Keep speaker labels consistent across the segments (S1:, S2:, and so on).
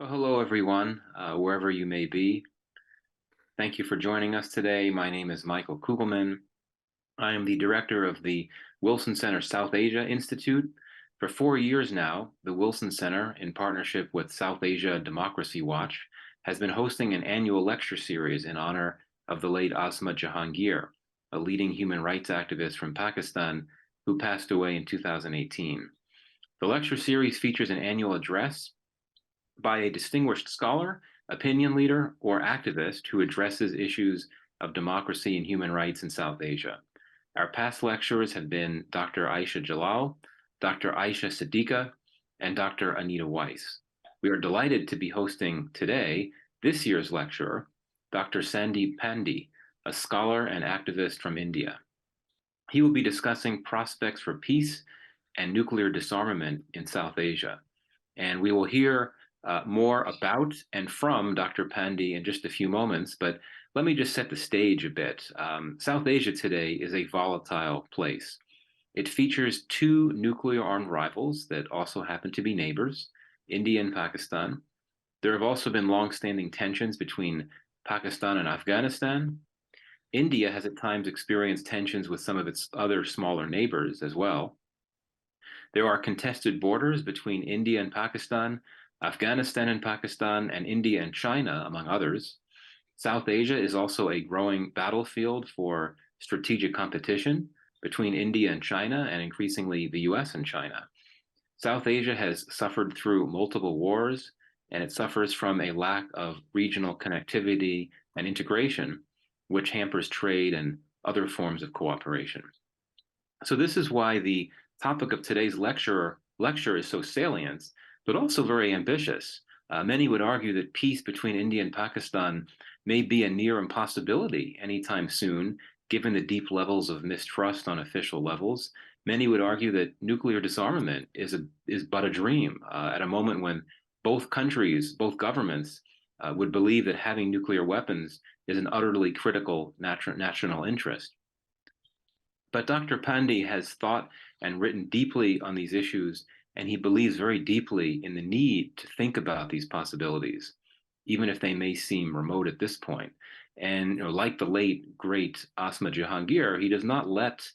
S1: Well, hello, everyone, wherever you may be. Thank you for joining us today. My name is Michael Kugelman. I am the director of the Wilson Center South Asia Institute. For 4 years now, the Wilson Center, in partnership with South Asia Democracy Watch, has been hosting an annual lecture series in honor of the late Asma Jahangir, a leading human rights activist from Pakistan who passed away in 2018. The lecture series features an annual address by a distinguished scholar, opinion leader, or activist who addresses issues of democracy and human rights in South Asia. Our past lecturers have been Dr. Aisha Jalal, Dr. Aisha Siddiqa, and Dr. Anita Weiss. We are delighted to be hosting today this year's lecturer, Dr. Sandeep Pandey, a scholar and activist from India. He will be discussing prospects for peace and nuclear disarmament in South Asia. And we will hear more about and from Dr. Pandey in just a few moments, but let me just set the stage a bit. South Asia today is a volatile place. It features two nuclear-armed rivals that also happen to be neighbors, India and Pakistan. There have also been long-standing tensions between Pakistan and Afghanistan. India has at times experienced tensions with some of its other smaller neighbors as well. There are contested borders between India and Pakistan, Afghanistan and Pakistan, and India and China, among others. South Asia is also a growing battlefield for strategic competition between India and China, and increasingly the US and China. South Asia has suffered through multiple wars, and it suffers from a lack of regional connectivity and integration, which hampers trade and other forms of cooperation. So this is why the topic of today's lecture is so salient, but also very ambitious. Many would argue that peace between India and Pakistan may be a near impossibility anytime soon, given the deep levels of mistrust on official levels. Many would argue that nuclear disarmament is but a dream at a moment when both countries, both governments, would believe that having nuclear weapons is an utterly critical national interest. But Dr. Pandey has thought and written deeply on these issues, and he believes very deeply in the need to think about these possibilities, even if they may seem remote at this point. And like the late, great Asma Jahangir, he does not let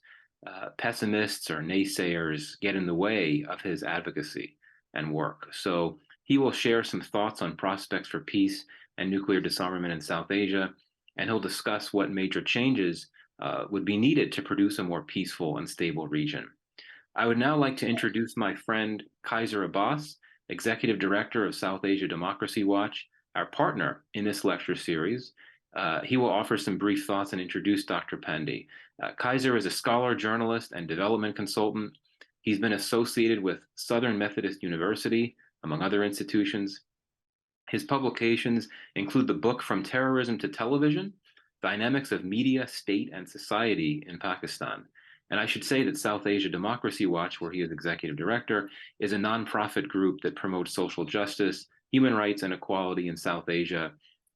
S1: pessimists or naysayers get in the way of his advocacy and work. So he will share some thoughts on prospects for peace and nuclear disarmament in South Asia, and he'll discuss what major changes would be needed to produce a more peaceful and stable region. I would now like to introduce my friend Kaiser Abbas, Executive Director of South Asia Democracy Watch, our partner in this lecture series. He will offer some brief thoughts and introduce Dr. Pandey. Kaiser is a scholar, journalist, and development consultant. He's been associated with Southern Methodist University, among other institutions. His publications include the book From Terrorism to Television, Dynamics of Media, State, and Society in Pakistan. And I should say that South Asia Democracy Watch, where he is executive director, is a nonprofit group that promotes social justice, human rights, and equality in South Asia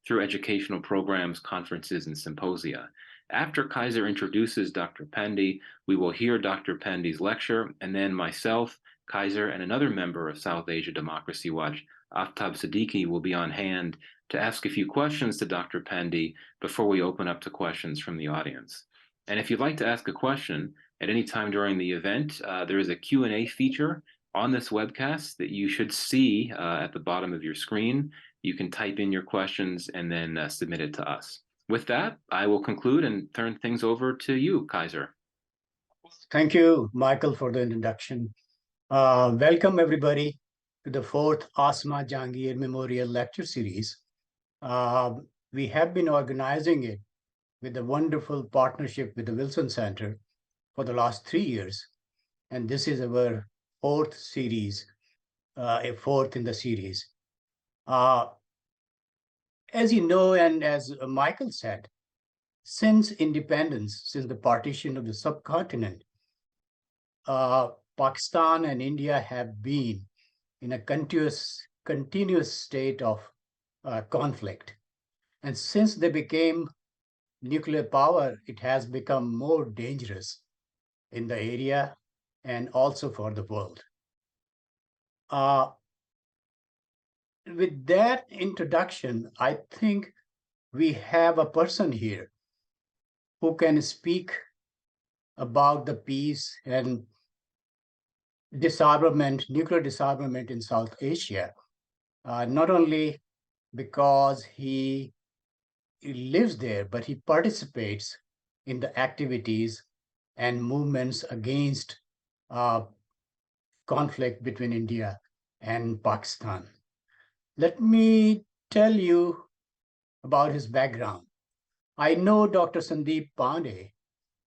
S1: through educational programs, conferences, and symposia. After Kaiser introduces Dr. Pandey, we will hear Dr. Pandey's lecture, and then myself, Kaiser, and another member of South Asia Democracy Watch, Aftab Siddiqui, will be on hand to ask a few questions to Dr. Pandey before we open up to questions from the audience. And if you'd like to ask a question at any time during the event, there is a Q&A feature on this webcast that you should see at the bottom of your screen. You can type in your questions and then submit it to us. With that, I will conclude and turn things over to you, Kaiser.
S2: Thank you, Michael, for the introduction. Welcome, everybody, to the fourth Asma Jahangir Memorial Lecture Series. We have been organizing it with a wonderful partnership with the Wilson Center for the last 3 years. And this is our fourth series, a fourth in the series. As you know, and as Michael said, since independence, since the partition of the subcontinent, Pakistan and India have been in a continuous state of conflict. And since they became nuclear power, it has become more dangerous in the area and also for the world. with that introduction, I think we have a person here who can speak about the peace and disarmament, nuclear disarmament in South Asia, not only because he lives there, but he participates in the activities and movements against uh, conflict between India and Pakistan. Let me tell you about his background. I know Dr. Sandeep Pandey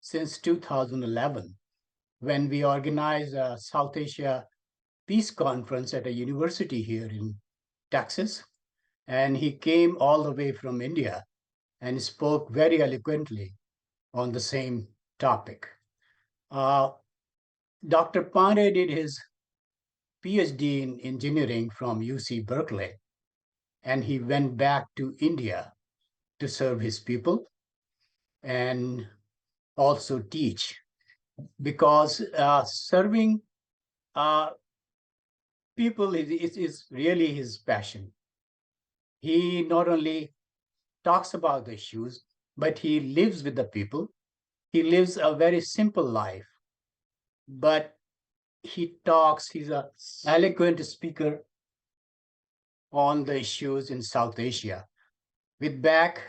S2: since 2011 when we organized a South Asia Peace Conference at a university here in Texas. And he came all the way from India and spoke very eloquently on the same topic. Uh, Dr. Pandey did his PhD in engineering from UC Berkeley, and he went back to India to serve his people and also teach because serving uh, people is really his passion. He not only talks about the issues, but he lives with the people. He lives a very simple life, but he talks, he's a eloquent speaker on the issues in South Asia. With back,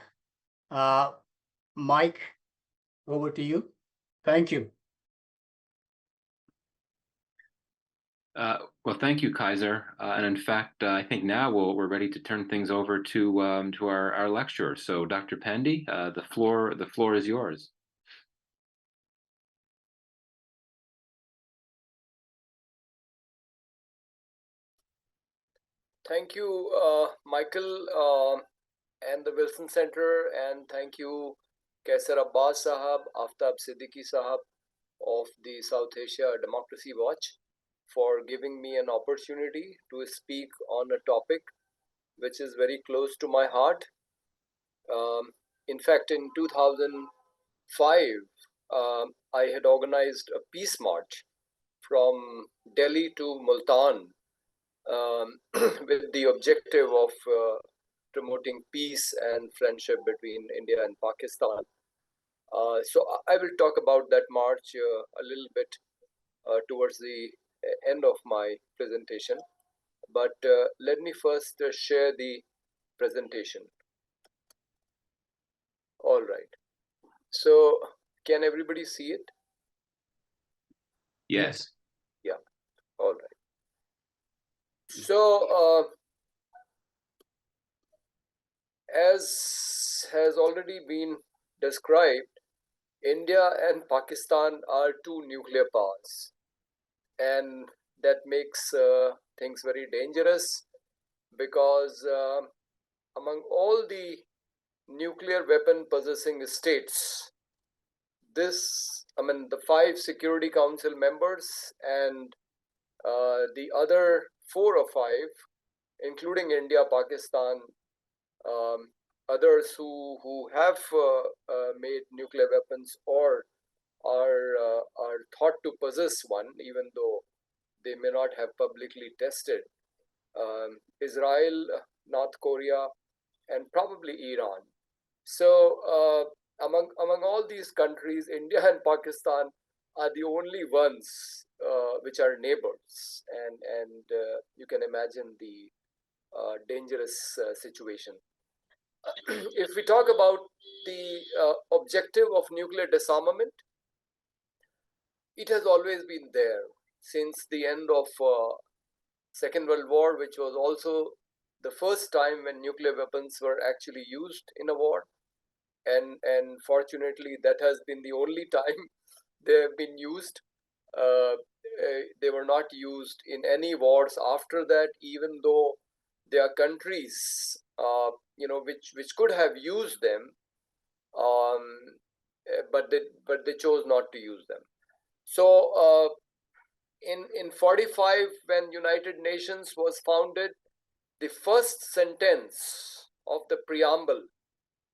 S2: uh, Mike, over to you. Thank you.
S1: Well, thank you, Kaiser. And in fact, I think now we're ready to turn things over to our lecturer. So, Dr. Pandey, the floor is yours.
S3: Thank you, Michael, and the Wilson Center, and thank you, Kaisar Abbas Sahab, Aftab Siddiqui Sahab of the South Asia Democracy Watch for giving me an opportunity to speak on a topic which is very close to my heart. In fact, in 2005, I had organized a peace march from Delhi to Multan with the objective of promoting peace and friendship between India and Pakistan. So I will talk about that march a little bit towards the end of my presentation. But let me first share the presentation. All right. So can everybody see it?
S1: Yes.
S3: Yeah. All right. So as has already been described, India and Pakistan are two nuclear powers, and that makes things very dangerous because among all the nuclear weapon possessing states, the 5 Security Council members and the other 4 or 5, including India, Pakistan, others who have made nuclear weapons or are thought to possess one, even though they may not have publicly tested. Israel, North Korea, and probably Iran. So among all these countries, India and Pakistan are the only ones which are neighbors, and you can imagine the dangerous situation. If we talk about the objective of nuclear disarmament, it has always been there since the end of Second World War, which was also the first time when nuclear weapons were actually used in a war. And fortunately, that has been the only time they have been used. They were not used in any wars after that, even though there are countries, which could have used them, but they chose not to use them. So in 45, when United Nations was founded, the first sentence of the preamble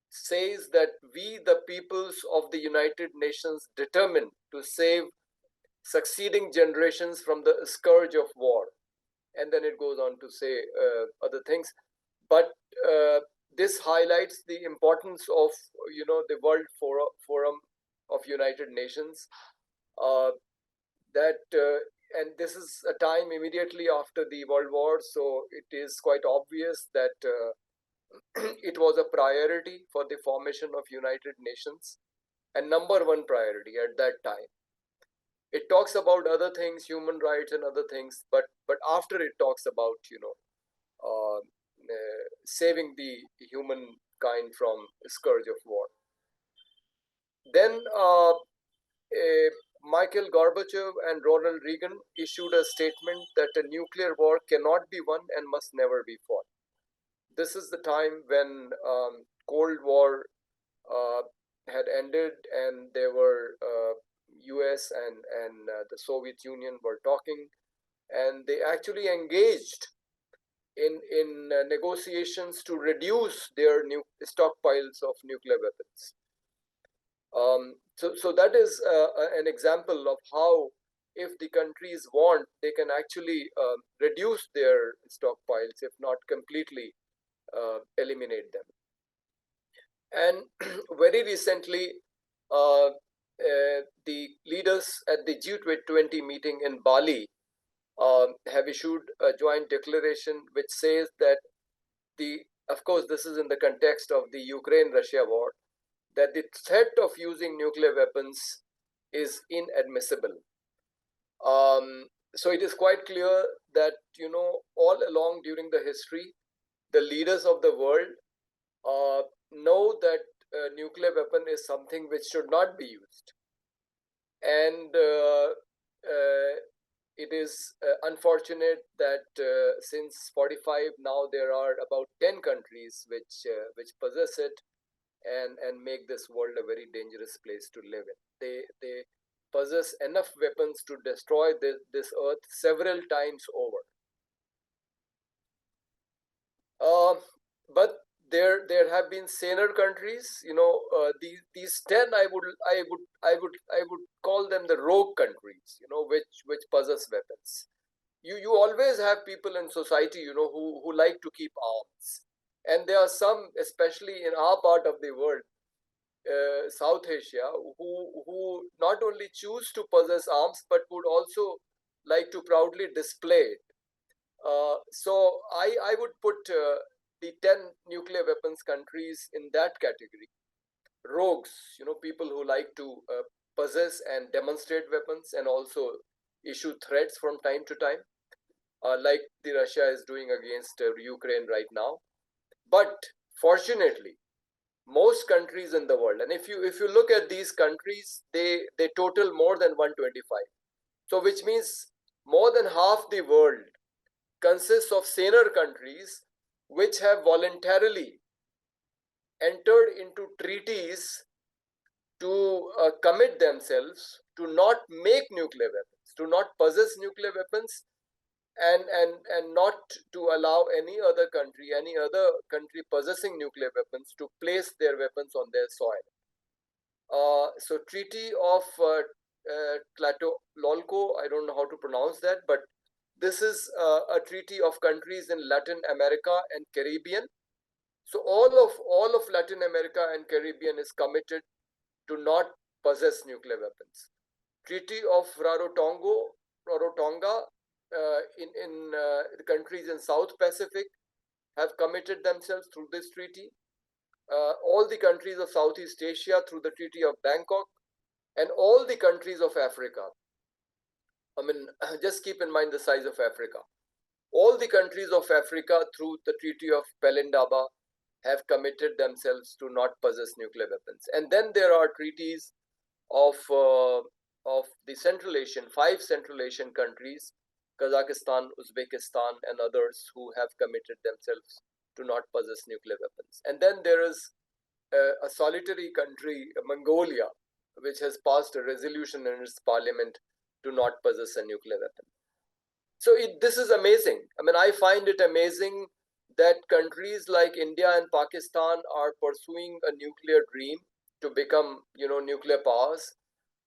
S3: says that we, the peoples of the United Nations, determined to save succeeding generations from the scourge of war. and then it goes on to say other things. But this highlights the importance of the World Forum of United Nations. That and this is a time immediately after the World War, so it is quite obvious that it was a priority for the formation of United Nations, and number one priority at that time. It talks about other things, human rights and other things, but after it talks about saving the humankind from scourge of war. Then Michael Gorbachev and Ronald Reagan issued a statement that a nuclear war cannot be won and must never be fought. This is the time when Cold War had ended, and there were US and the Soviet Union were talking, and they actually engaged in negotiations to reduce their stockpiles of nuclear weapons. So that is an example of how, if the countries want, they can actually reduce their stockpiles, if not completely eliminate them. And very recently, the leaders at the G20 meeting in Bali have issued a joint declaration which says that of course, this is in the context of the Ukraine-Russia war, that the threat of using nuclear weapons is inadmissible. So it is quite clear that, all along during the history, the leaders of the world know that a nuclear weapon is something which should not be used. And it is unfortunate that since 45 now there are about 10 countries which possess it and make this world a very dangerous place to live in. They possess enough weapons to destroy this earth several times over. But there have been saner countries. These 10 I would call them the rogue countries. Which possess weapons. You always have people in society who like to keep arms, and there are some, especially in our part of the world, South Asia, who not only choose to possess arms but would also like to proudly display it. So I would put the 10 nuclear weapons countries in that category. Rogues, people who like to possess and demonstrate weapons and also issue threats from time to time, like the Russia is doing against Ukraine right now. But fortunately, most countries in the world, and if you look at these countries, they total more than 125. So which means more than half the world consists of saner countries which have voluntarily entered into treaties to commit themselves to not make nuclear weapons, to not possess nuclear weapons, and not to allow any other country possessing nuclear weapons to place their weapons on their soil. So Treaty of Tlatelolco, I don't know how to pronounce that, but this is a treaty of countries in Latin America and Caribbean. So all of Latin America and Caribbean is committed to not possess nuclear weapons. Treaty of Rarotonga in the countries in South Pacific have committed themselves through this treaty. All the countries of Southeast Asia through the Treaty of Bangkok, and all the countries of Africa. I mean, just keep in mind the size of Africa. All the countries of Africa through the Treaty of Pelindaba have committed themselves to not possess nuclear weapons. And then there are treaties of the Central Asian, 5 Central Asian countries, Kazakhstan, Uzbekistan, and others who have committed themselves to not possess nuclear weapons. And then there is a solitary country, Mongolia, which has passed a resolution in its parliament to not possess a nuclear weapon. So this is amazing. I mean, I find it amazing that countries like India and Pakistan are pursuing a nuclear dream to become, nuclear powers,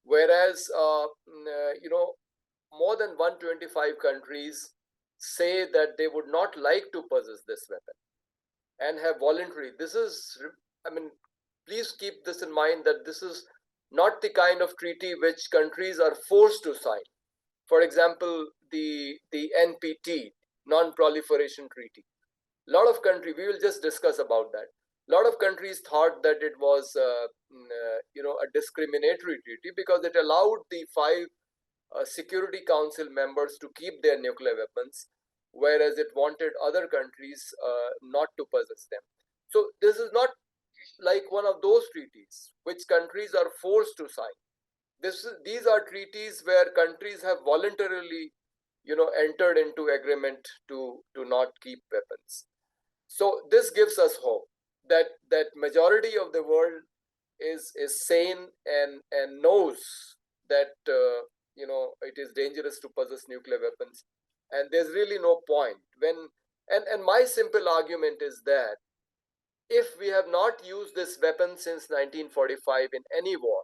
S3: whereas, more than 125 countries say that they would not like to possess this weapon and have voluntary. This is, I mean, please keep this in mind that this is not the kind of treaty which countries are forced to sign. For example, the NPT, Non-Proliferation Treaty. A lot of countries, we will just discuss about that. A lot of countries thought that it was, a discriminatory treaty because it allowed the five Security Council members to keep their nuclear weapons, whereas it wanted other countries not to possess them. So this is not like one of those treaties which countries are forced to sign. These are treaties where countries have voluntarily, entered into agreement to not keep weapons. So this gives us hope that majority of the world is sane and knows that it is dangerous to possess nuclear weapons, and there's really no point when. And my simple argument is that if we have not used this weapon since 1945 in any war,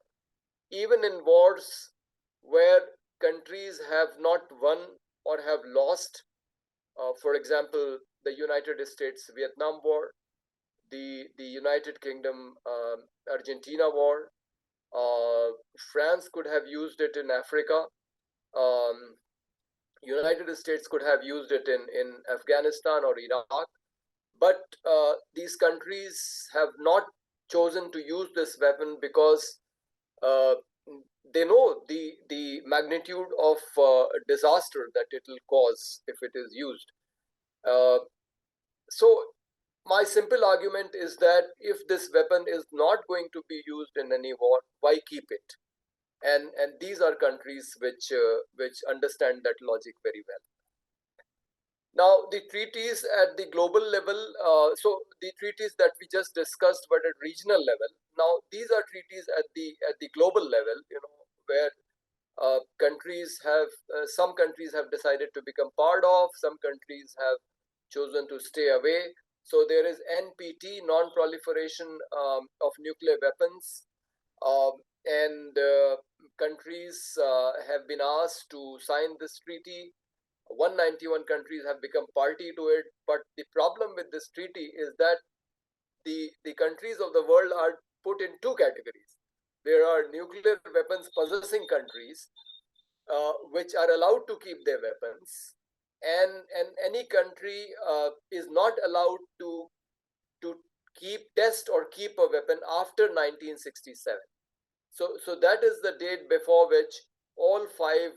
S3: even in wars where countries have not won or have lost, for example, the United States Vietnam War, the United Kingdom Argentina War, France could have used it in Africa. United States could have used it in Afghanistan or Iraq, but these countries have not chosen to use this weapon because uh, they know the magnitude of disaster that it will cause if it is used. Uh, so my simple argument is that if this weapon is not going to be used in any war, why keep it? And these are countries which understand that logic very well. Now, the treaties at the global level, so the treaties that we just discussed were at regional level. Now, these are treaties at the global level, where countries have some countries have decided to become part of, some countries have chosen to stay away. So there is NPT, Non-Proliferation of Nuclear Weapons, and countries have been asked to sign this treaty. 191 countries have become party to it, but the problem with this treaty is that the countries of the world are put in two categories. There are nuclear weapons possessing countries, which are allowed to keep their weapons, and any country is not allowed to test or keep a weapon after 1967. So that is the date before which all five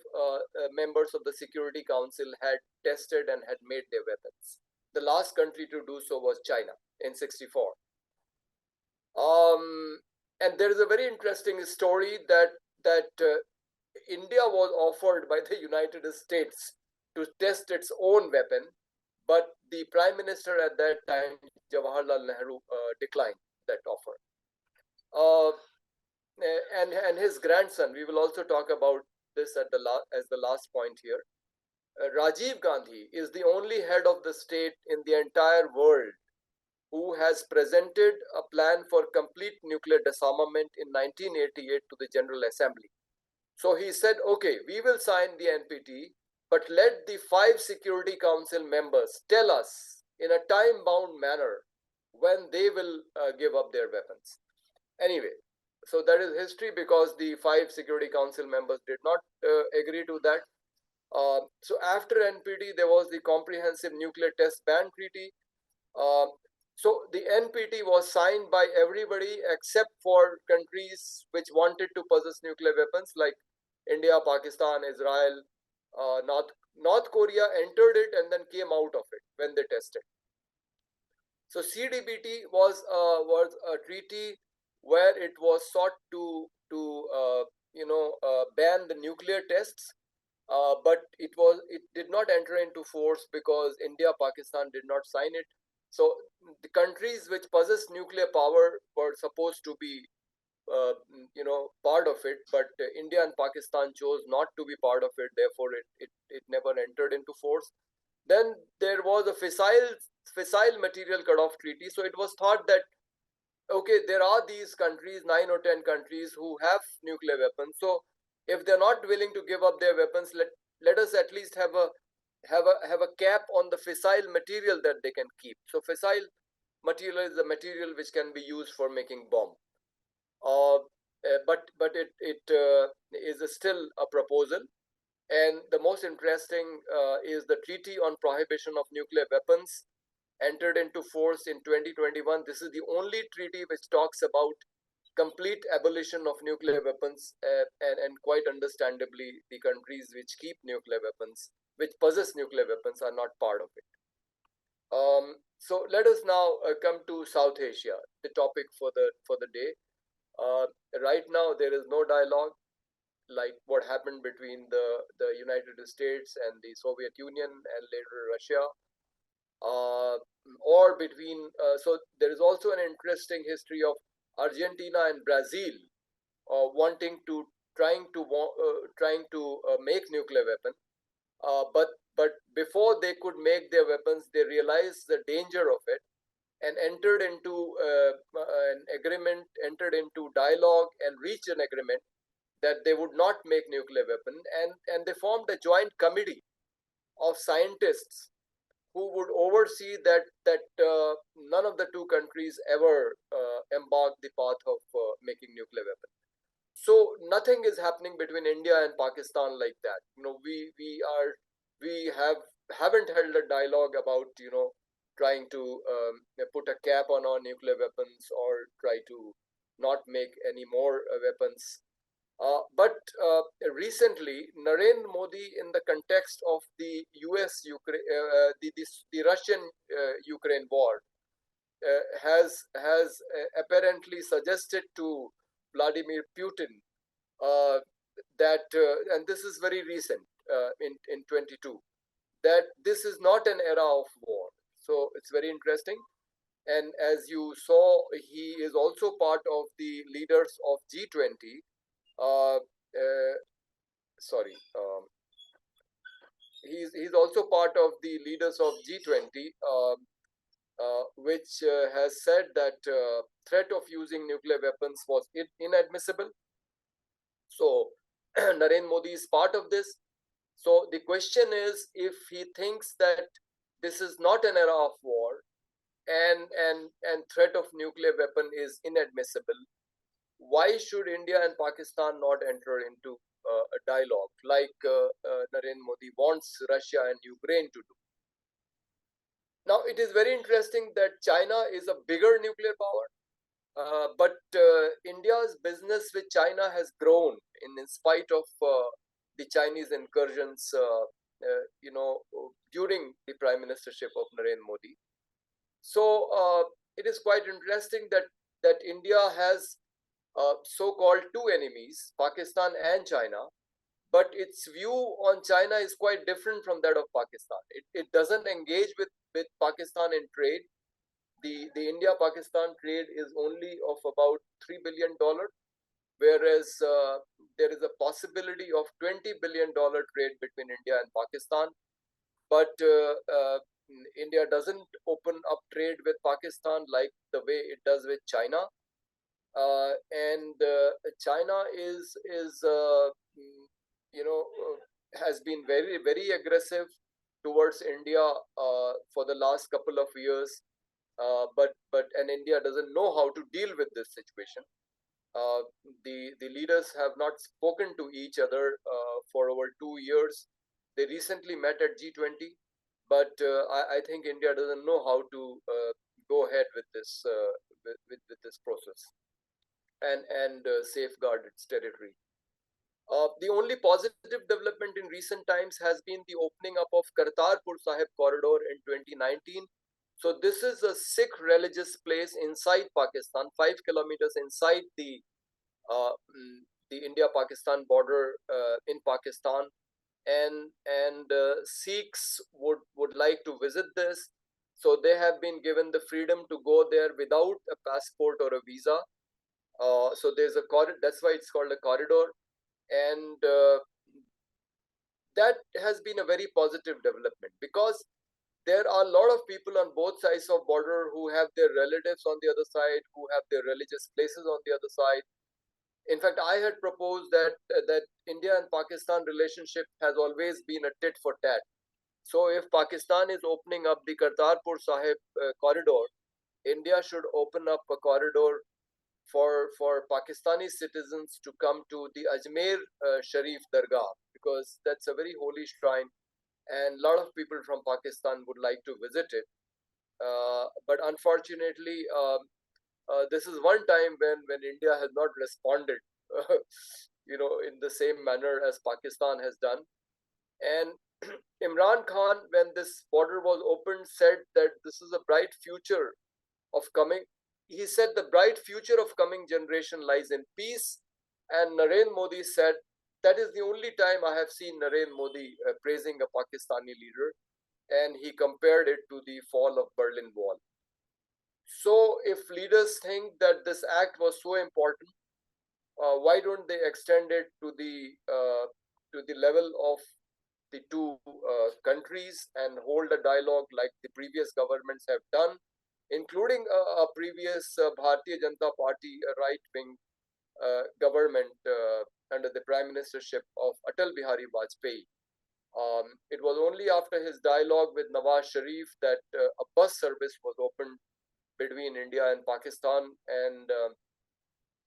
S3: members of the Security Council had tested and had made their weapons. The last country to do so was China in 64. And there is a very interesting story that India was offered by the United States to test its own weapon, but the Prime Minister at that time, Jawaharlal Nehru, declined that offer. And his grandson, we will also talk about this at as the last point here. Rajiv Gandhi is the only head of the state in the entire world who has presented a plan for complete nuclear disarmament in 1988 to the General Assembly. So he said, okay, we will sign the NPT, but let the five Security Council members tell us in a time-bound manner when they will give up their weapons. Anyway, so that is history because the five Security Council members did not agree to that. So after NPT, there was the Comprehensive Nuclear Test Ban Treaty. So the NPT was signed by everybody except for countries which wanted to possess nuclear weapons like India, Pakistan, Israel. North Korea entered it and then came out of it when they tested. So CDBT was a treaty where it was sought to ban the nuclear tests, but it did not enter into force because India, Pakistan did not sign it. So the countries which possess nuclear power were supposed to be part of it, but India and Pakistan chose not to be part of it. Therefore, it never entered into force. Then there was a fissile material cutoff treaty. So it was thought that okay, there are these countries, 9 or 10 countries who have nuclear weapons. So if they're not willing to give up their weapons, let us at least have have a cap on the fissile material that they can keep. So fissile material is the material which can be used for making bomb. But it is still a proposal. And the most interesting is the Treaty on Prohibition of Nuclear Weapons, entered into force in 2021. This is the only treaty which talks about complete abolition of nuclear weapons, and quite understandably, the countries which keep nuclear weapons, which possess nuclear weapons, are not part of it. So let us now come to South Asia, the topic for the day. Right now, there is no dialogue like what happened between the United States and the Soviet Union and later Russia, or between. So there is also an interesting history of Argentina and Brazil wanting to trying to make nuclear weapon, but before they could make their weapons, they realized the danger of it and entered into an agreement, entered into dialogue, and reached an agreement that they would not make nuclear weapon, and they formed a joint committee of scientists who would oversee that none of the two countries ever embark the path of making nuclear weapon. So nothing is happening between India and Pakistan like that. We haven't held a dialogue about trying to put a cap on our nuclear weapons or try to not make any more weapons. But recently, Narendra Modi, in the context of the U.S. the Russian Ukraine war, has apparently suggested to Vladimir Putin and this is very recent, in 22, that this is not an era of war. So it's very interesting. And as you saw, he is also part of the leaders of G20. Uh, uh, sorry, he's also part of the leaders of G20, which has said that threat of using nuclear weapons was inadmissible. So Narendra Modi is part of this. So the question is, if he thinks that this is not an era of war and threat of nuclear weapon is inadmissible, why should India and Pakistan not enter into a dialogue like Narendra Modi wants Russia and Ukraine to do? Now, it is very interesting that China is a bigger nuclear power, but India's business with China has grown in spite of the Chinese incursions, during the prime ministership of Narendra Modi. So it is quite interesting that India has so-called two enemies, Pakistan and China, but its view on China is quite different from that of Pakistan. It doesn't engage with Pakistan in trade. The India-Pakistan trade is only of about $3 billion, whereas there is a possibility of $20 billion trade between India and Pakistan. But India doesn't open up trade with Pakistan like the way it does with China. And China has been very, very aggressive towards India for the last couple of years. And India doesn't know how to deal with this situation. The leaders have not spoken to each other for over 2 years. They recently met at G20, but I think India doesn't know how to go ahead with this with this process and safeguard its territory. The only positive development in recent times has been the opening up of Kartarpur Sahib corridor in 2019. So this is a Sikh religious place inside Pakistan, 5 kilometers inside the India-Pakistan border in Pakistan, and Sikhs would like to visit this. So they have been given the freedom to go there without a passport or a visa. So there's a corridor. That's why it's called a corridor, and that has been a very positive development, because there are a lot of people on both sides of border who have their relatives on the other side, who have their religious places on the other side. In fact, I had proposed that India and Pakistan relationship has always been a tit for tat. So if Pakistan is opening up the Kartarpur Sahib corridor, India should open up a corridor for Pakistani citizens to come to the Ajmer Sharif Dargah, because that's a very holy shrine, and a lot of people from Pakistan would like to visit it. But unfortunately, this is one time when India has not responded, in the same manner as Pakistan has done. And Imran Khan, when this border was opened, said that this is a bright future of coming. He said the bright future of coming generation lies in peace. And Narendra Modi said that is the only time I have seen Narendra Modi praising a Pakistani leader, and he compared it to the fall of Berlin Wall. So, if leaders think that this act was so important, why don't they extend it to the level of the two countries and hold a dialogue like the previous governments have done, including a previous Bharatiya Janata Party right-wing government under the prime ministership of Atal Bihari Vajpayee. It was only after his dialogue with Nawaz Sharif that a bus service was opened between India and Pakistan, and a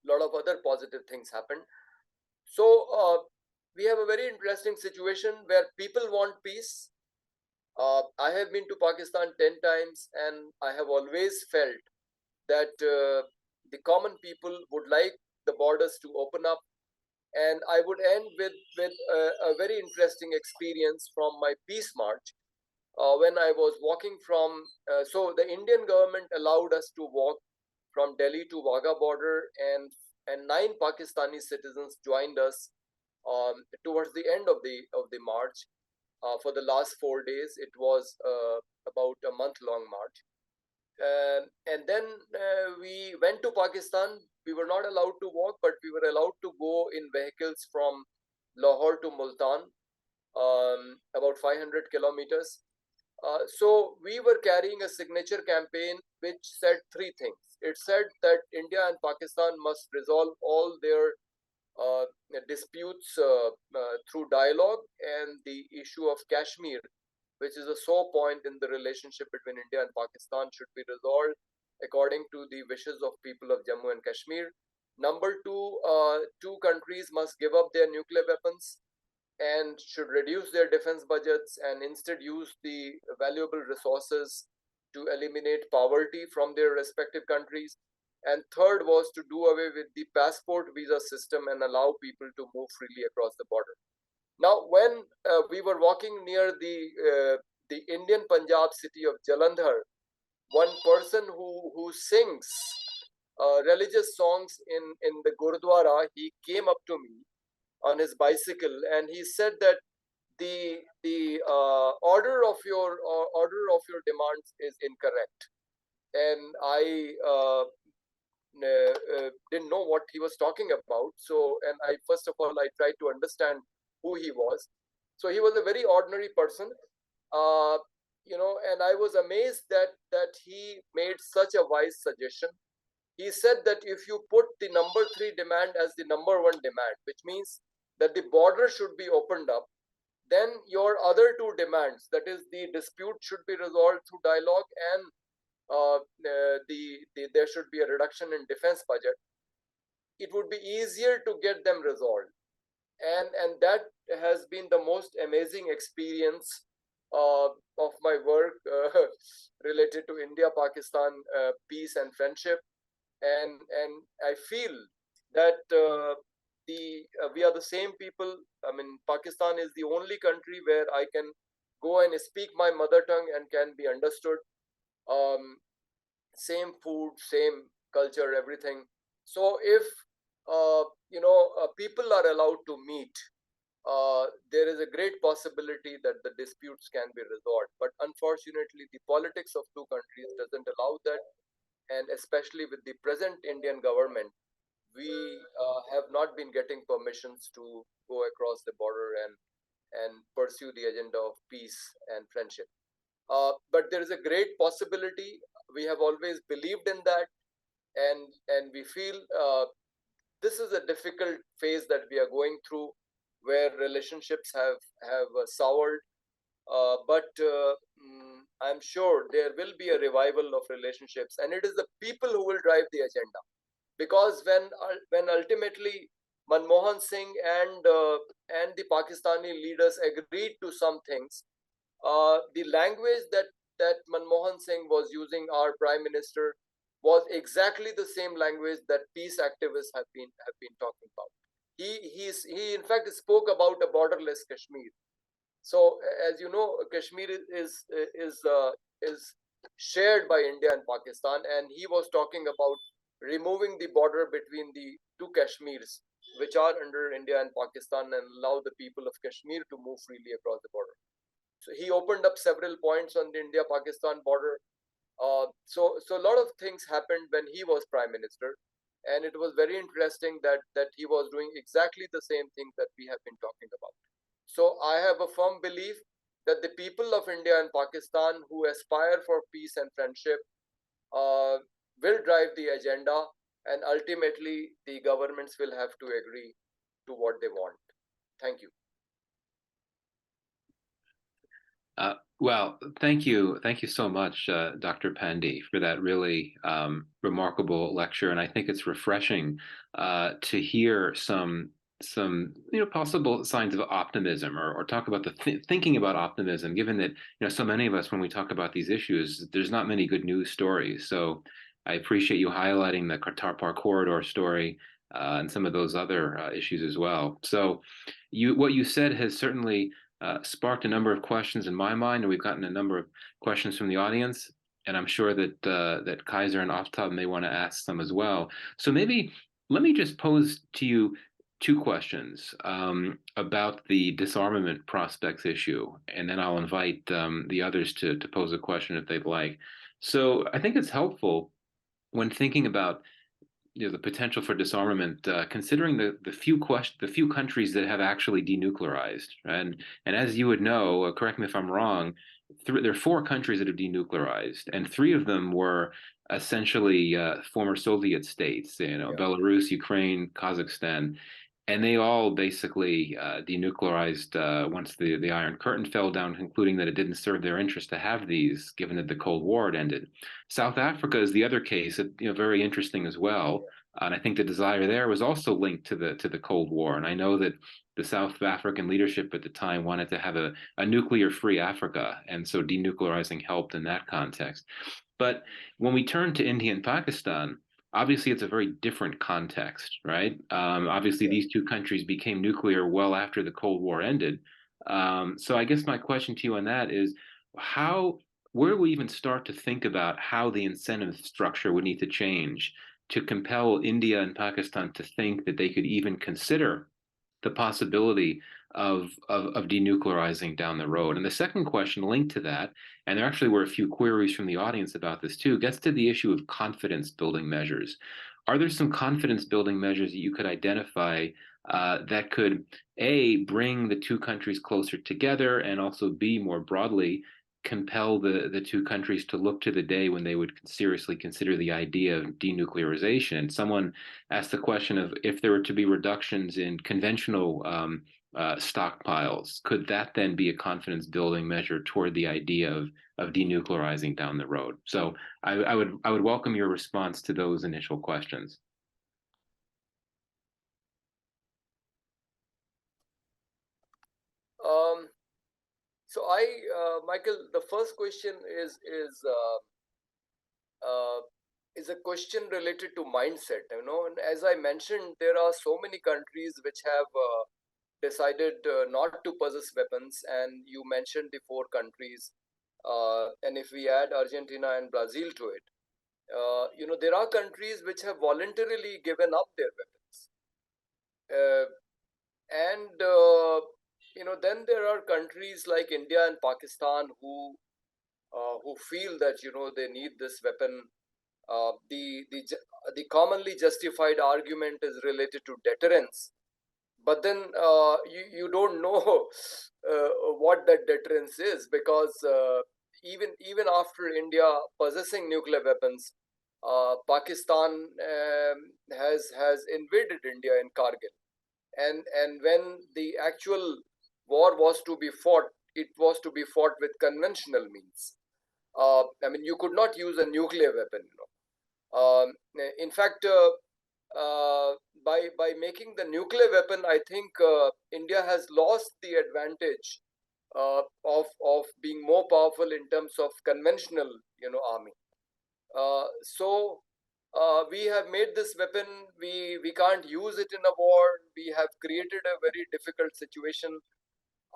S3: lot of other positive things happened. So we have a very interesting situation where people want peace. I have been to Pakistan 10 times, and I have always felt that the common people would like the borders to open up. And I would end with a very interesting experience from my peace march. When I was walking from, so the Indian government allowed us to walk from Delhi to Wagah border, and 9 Pakistani citizens joined us towards the end of the march. For the last 4 days, it was about a month-long march, and then we went to Pakistan. We were not allowed to walk, but we were allowed to go in vehicles from Lahore to Multan, about 500 kilometers. So we were carrying a signature campaign which said 3 things. It said that India and Pakistan must resolve all their disputes through dialogue, and the issue of Kashmir, which is a sore point in the relationship between India and Pakistan, should be resolved according to the wishes of people of Jammu and Kashmir. Number two, 2 countries must give up their nuclear weapons and should reduce their defense budgets and instead use the valuable resources to eliminate poverty from their respective countries. And third was to do away with the passport visa system and allow people to move freely across the border. Now, when we were walking near the Indian Punjab city of Jalandhar, one person who sings religious songs in the Gurdwara, he came up to me on his bicycle, and he said that the order of your demands is incorrect. And I didn't know what he was talking about. So, and I first of all I tried to understand who he was. So he was a very ordinary person, and I was amazed that he made such a wise suggestion. He said that if you put the number 3 demand as the number 1 demand, which means that the border should be opened up, then your other 2 demands, that is, the dispute should be resolved through dialogue, and there should be a reduction in defense budget. It would be easier to get them resolved, and that has been the most amazing experience of my work related to India-Pakistan peace and friendship. And I feel that we are the same people. I mean, Pakistan is the only country where I can go and speak my mother tongue and can be understood. Same food, same culture, everything. So if people are allowed to meet, there is a great possibility that the disputes can be resolved. But unfortunately, the politics of 2 countries doesn't allow that, and especially with the present Indian government, we have not been getting permissions to go across the border and pursue the agenda of peace and friendship. But there is a great possibility. We have always believed in that, and we feel this is a difficult phase that we are going through, where relationships have soured. but I'm sure there will be a revival of relationships, and it is the people who will drive the agenda. Because when ultimately Manmohan Singh and the Pakistani leaders agreed to some things, the language that Manmohan Singh was using, our prime minister, was exactly the same language that peace activists have been talking about. He in fact spoke about a borderless Kashmir. So as you know, Kashmir is shared by India and Pakistan, and he was talking about removing the border between the two Kashmirs, which are under India and Pakistan, and allow the people of Kashmir to move freely across the border. So he opened up several points on the India-Pakistan border. So a lot of things happened when he was prime minister, and it was very interesting that he was doing exactly the same thing that we have been talking about. So I have a firm belief that the people of India and Pakistan who aspire for peace and friendship uh, will drive the agenda, and ultimately the governments will have to agree to what they want. Thank you.
S1: Well, thank you. Thank you so much, Dr. Pandey, for that really remarkable lecture. And I think it's refreshing to hear some possible signs of optimism, or talk about thinking about optimism, given that so many of us, when we talk about these issues, there's not many good news stories. So I appreciate you highlighting the Kartarpur corridor story and some of those other issues as well. So what you said has certainly sparked a number of questions in my mind, and we've gotten a number of questions from the audience, and I'm sure that Kaiser and Aftab may want to ask some as well. So maybe let me just pose to you two questions about the disarmament prospects issue, and then I'll invite the others to pose a question if they'd like. So I think it's helpful when thinking about the potential for disarmament, considering the few countries that have actually denuclearized, and as you would know, correct me if I'm wrong, there are four countries that have denuclearized, and three of them were essentially former Soviet states,
S3: Yeah.
S1: Belarus, Ukraine, Kazakhstan, and they all basically denuclearized once the Iron Curtain fell down, concluding that it didn't serve their interest to have these, given that the Cold War had ended. South Africa is the other case, very interesting as well. And I think the desire there was also linked to the Cold War. And I know that the South African leadership at the time wanted to have a nuclear-free Africa, and so denuclearizing helped in that context. But when we turn to India and Pakistan, obviously it's a very different context, right? Obviously, these two countries became nuclear well after the Cold War ended. So I guess my question to you on that is, where do we even start to think about how the incentive structure would need to change to compel India and Pakistan to think that they could even consider the possibility of denuclearizing down the road? And the second question linked to that, and there actually were a few queries from the audience about this too, gets to the issue of confidence building measures. Are there some confidence building measures that you could identify that could, A, bring the two countries closer together, and also, B, more broadly, compel the two countries to look to the day when they would seriously consider the idea of denuclearization? Someone asked the question of, if there were to be reductions in conventional stockpiles, could that then be a confidence building measure toward the idea of denuclearizing down the road? So I would welcome your response to those initial questions.
S3: So Michael, the first question is a question related to mindset. And as I mentioned, there are so many countries which have decided not to possess weapons, and you mentioned the four countries, and if we add Argentina and Brazil to it, there are countries which have voluntarily given up their weapons, and then there are countries like India and Pakistan who feel that they need this weapon. The commonly justified argument is related to deterrence, but then you don't know what that deterrence is, because even after India possessing nuclear weapons, Pakistan has invaded India in Kargil, and when the actual war was to be fought, it was to be fought with conventional means. I mean, you could not use a nuclear weapon. In fact, by making the nuclear weapon, I think India has lost the advantage of being more powerful in terms of conventional, army. So we have made this weapon. We can't use it in a war. We have created a very difficult situation.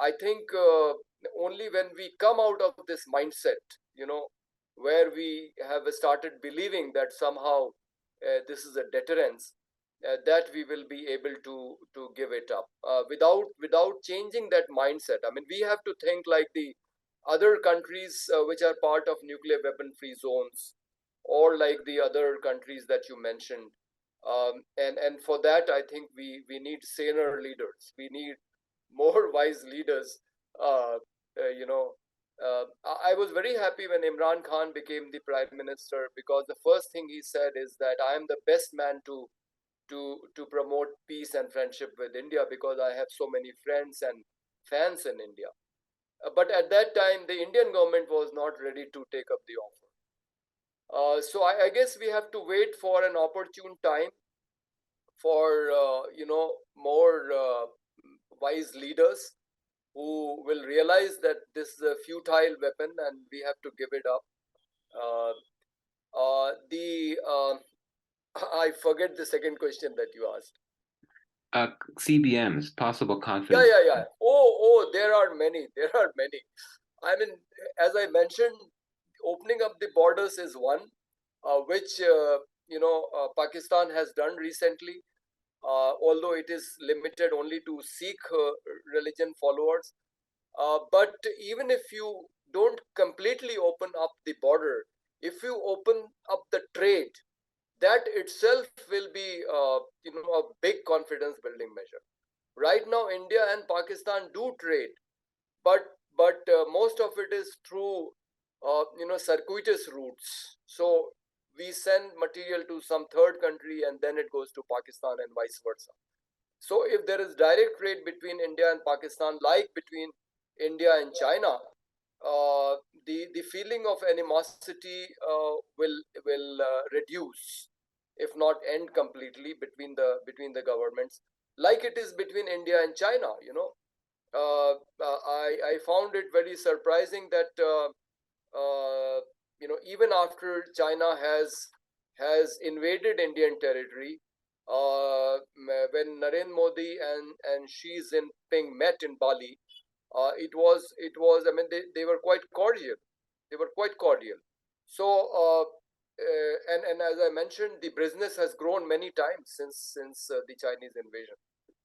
S3: I think only when we come out of this mindset, where we have started believing that somehow this is a deterrence, that we will be able to give it up without changing that mindset. I mean, we have to think like the other countries which are part of nuclear weapon free zones, or like the other countries that you mentioned. And for that, I think we need saner leaders. We need more wise leaders. Uh, you know, I was very happy when Imran Khan became the prime minister, because the first thing he said is that I am the best man to promote peace and friendship with India, because I have so many friends and fans in India. But at that time, the Indian government was not ready to take up the offer. So I guess we have to wait for an opportune time for more wise leaders who will realize that this is a futile weapon and we have to give it up. Uh, the I forget the second question that you asked.
S1: CBMs, possible
S3: Yeah,
S1: confidence.
S3: yeah, yeah. Oh, there are many. There are many. I mean, as I mentioned, opening up the borders is one, which Pakistan has done recently. Although it is limited only to Sikh religion followers. But even if you don't completely open up the border, if you open up the trade, that itself will be a big confidence building measure. Right now, India and Pakistan do trade, but most of it is through circuitous routes. So we send material to some third country and then it goes to Pakistan and vice versa. So if there is direct trade between India and Pakistan, like between India and China, the feeling of animosity will reduce, if not end completely, between the governments, like it is between India and China. I found it very surprising that even after China has invaded Indian territory, when Narendra Modi and Xi Jinping met in Bali, it was. I mean, they were quite cordial. They were quite cordial. So and as I mentioned, the business has grown many times since the Chinese invasion.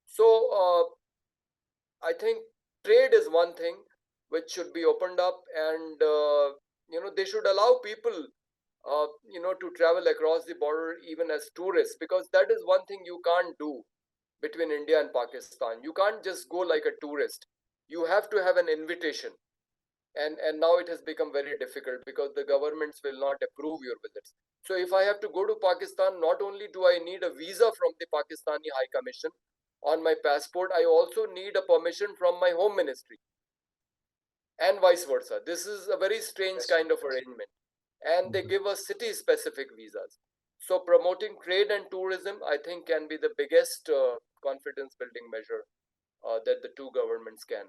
S3: So I think trade is one thing which should be opened up, and they should allow people to travel across the border even as tourists, because that is one thing you can't do between India and Pakistan. You can't just go like a tourist. You have to have an invitation, and now it has become very difficult because the governments will not approve your visits. So if I have to go to Pakistan, not only do I need a visa from the Pakistani High Commission on my passport, I also need a permission from my home ministry, and vice versa. This is a very strange kind of arrangement, and they give us city specific visas. So promoting trade and tourism, I think, can be the biggest confidence building measure that the two governments can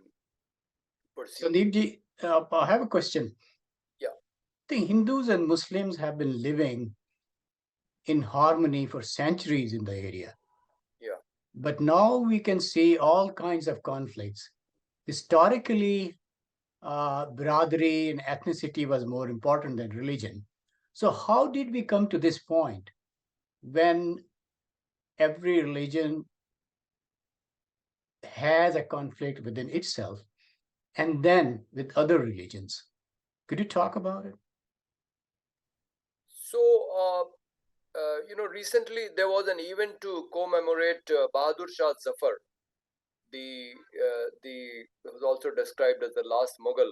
S3: pursue.
S2: Sandeep ji, I have a question.
S3: Yeah.
S2: I think Hindus and Muslims have been living in harmony for centuries in the area.
S3: Yeah.
S2: But now we can see all kinds of conflicts. Historically, Biradari and ethnicity was more important than religion. So, how did we come to this point when every religion has a conflict within itself and then with other religions? Could you talk about it?
S3: So, recently there was an event to commemorate Bahadur Shah Zafar, the was also described as the last Mughal.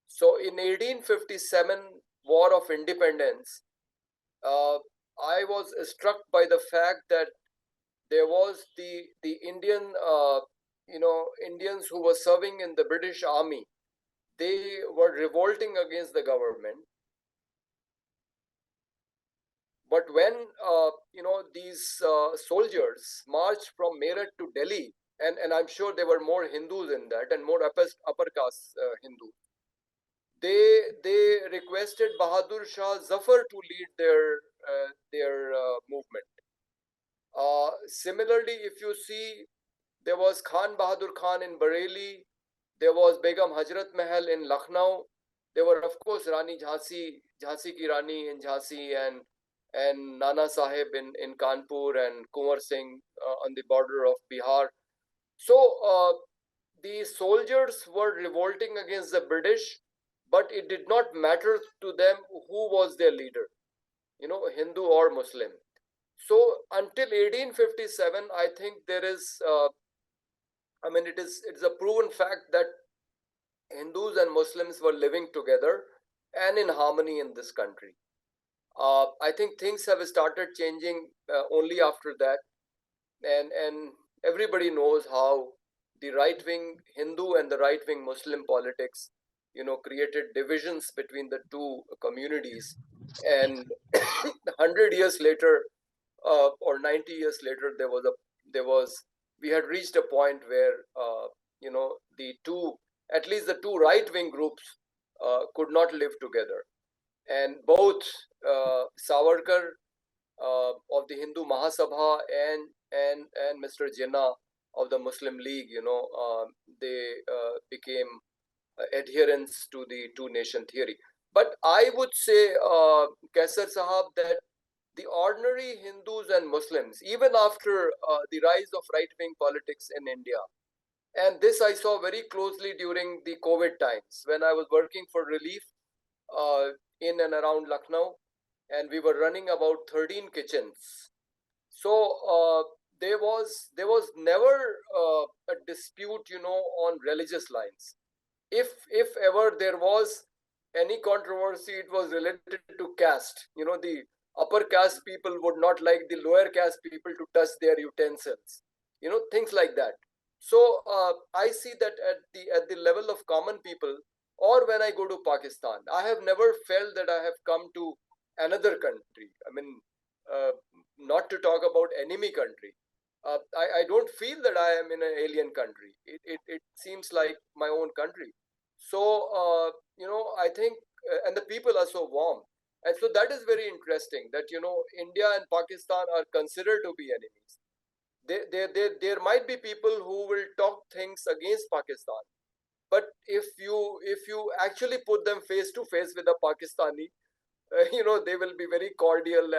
S3: So, in 1857, War of Independence, uh, I was struck by the fact that there was the Indian Indians who were serving in the British Army. they were revolting against the government. But when these soldiers marched from Meerut to Delhi, and I'm sure there were more Hindus in that and more upper caste Hindus, they requested Bahadur Shah Zafar to lead their movement. Similarly, if you see, there was Khan Bahadur Khan in Bareilly, there was Begum Hajrat Mahal in Lucknow, there were of course Rani Jhansi ki Rani in Jhansi, and Nana Sahib in Kanpur, and Kunwar Singh on the border of Bihar. So the soldiers were revolting against the British, but it did not matter to them who was their leader, Hindu or Muslim. So until 1857, I think there is, it's a proven fact that Hindus and Muslims were living together and in harmony in this country. I think things have started changing only after that, and everybody knows how the right wing Hindu and the right wing Muslim politics, created divisions between the two communities, and 100 years later, or 90 years later, we had reached a point where the two, at least the two right wing groups, could not live together, and both Savarkar of the Hindu Mahasabha and Mr. Jinnah of the Muslim League, they became adherents to the two nation theory. But I would say, Kaisar Sahab, that the ordinary Hindus and Muslims, even after the rise of right wing politics in India, and this I saw very closely during the COVID times when I was working for relief in and around Lucknow, and we were running about 13 kitchens. So there was never a dispute, on religious lines. If ever there was any controversy, it was related to caste. The upper caste people would not like the lower caste people to touch their utensils. Things like that. So I see that at the level of common people, or when I go to Pakistan, I have never felt that I have come to another country. Uh, not to talk about enemy country. I don't feel that I am in an alien country. It seems like my own country. So I think, and the people are so warm, and so that is very interesting. That India and Pakistan are considered to be enemies. There might be people who will talk things against Pakistan, but if you actually put them face to face with a Pakistani, they will be very cordial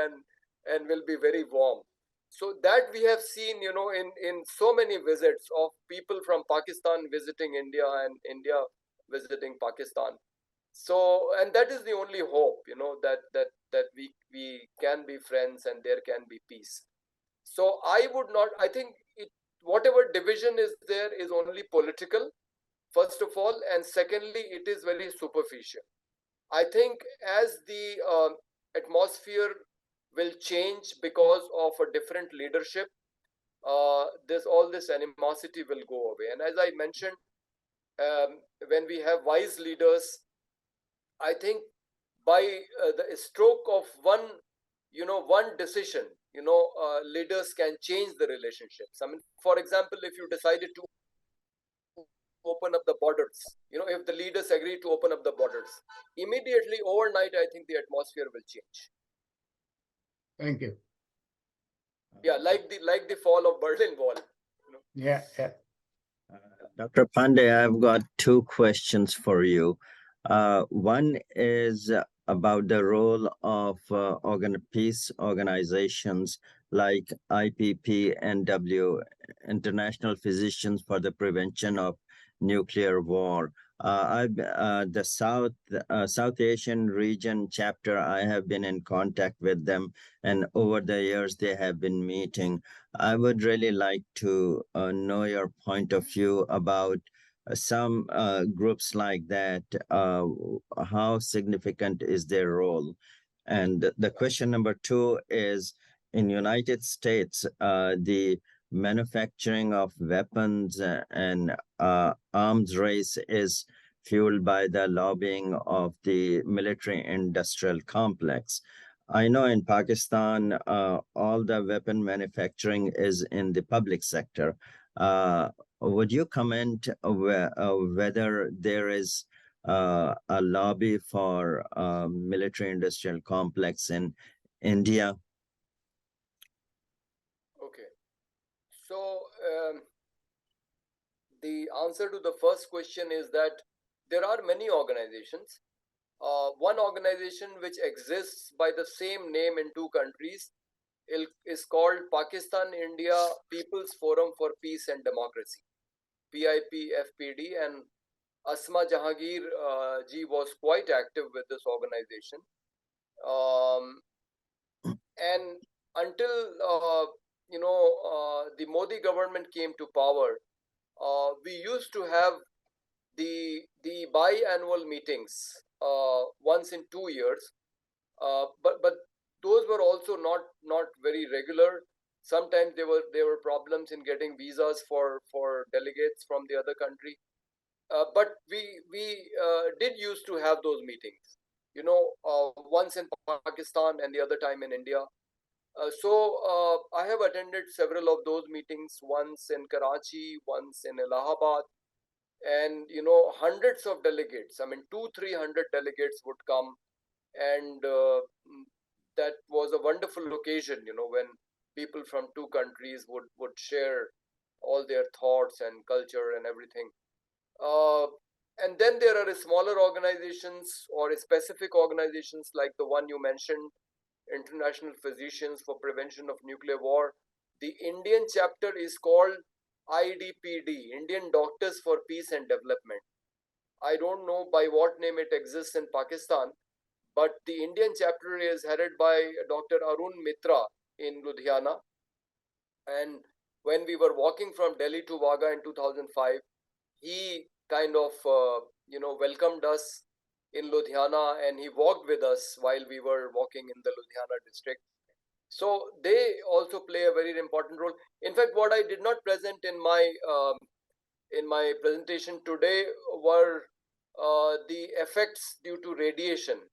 S3: and will be very warm. So that we have seen, in so many visits of people from Pakistan visiting India and India visiting Pakistan. So, and that is the only hope, that we can be friends and there can be peace. So I would not, I think whatever division is there is only political, first of all, and secondly, it is very superficial. I think as the atmosphere will change because of a different leadership, this animosity will go away. And as I mentioned, when we have wise leaders, I think by the stroke of one decision, leaders can change the relationships. For example, if you decided to open up the borders, if the leaders agree to open up the borders, immediately overnight, I think the atmosphere will change.
S2: Thank you.
S3: Yeah, like the fall of Berlin Wall.
S2: Yeah.
S4: Dr. Pandey, I've got two questions for you. One is about the role of peace organizations like IPPNW, International Physicians for the Prevention of Nuclear War. The South Asian region chapter, I have been in contact with them, and over the years they have been meeting. I would really like to know your point of view about some groups like that. How significant is their role? And the question number two is, in United States, the manufacturing of weapons and arms race is fueled by the lobbying of the military-industrial complex. I know in Pakistan, all the weapon manufacturing is in the public sector. Would you comment whether there is a lobby for military-industrial complex in India?
S3: Okay. So the answer to the first question is that there are many organizations. One organization which exists by the same name in two countries is called Pakistan India People's Forum for Peace and Democracy, PIPFPD, and Asma Jahangir ji was quite active with this organization. And until the Modi government came to power, we used to have the biannual meetings once in 2 years, but those were also not very regular. Sometimes there were problems in getting visas for delegates from the other country. But we did used to have those meetings, once in Pakistan and the other time in India. I have attended several of those meetings, once in Karachi, once in Allahabad, and hundreds of delegates. I mean, 200-300 delegates would come, and that was a wonderful occasion. When people from two countries would share all their thoughts and culture and everything. And then there are smaller organizations or specific organizations like the one you mentioned, International Physicians for Prevention of Nuclear War. The Indian chapter is called IDPD, Indian Doctors for Peace and Development. I don't know by what name it exists in Pakistan, but the Indian chapter is headed by Dr. Arun Mitra in Ludhiana. And when we were walking from Delhi to Wagah in 2005, he kind of welcomed us in Ludhiana, and he walked with us while we were walking in the Ludhiana district. So they also play a very important role. In fact, what I did not present in my presentation today were the effects due to radiation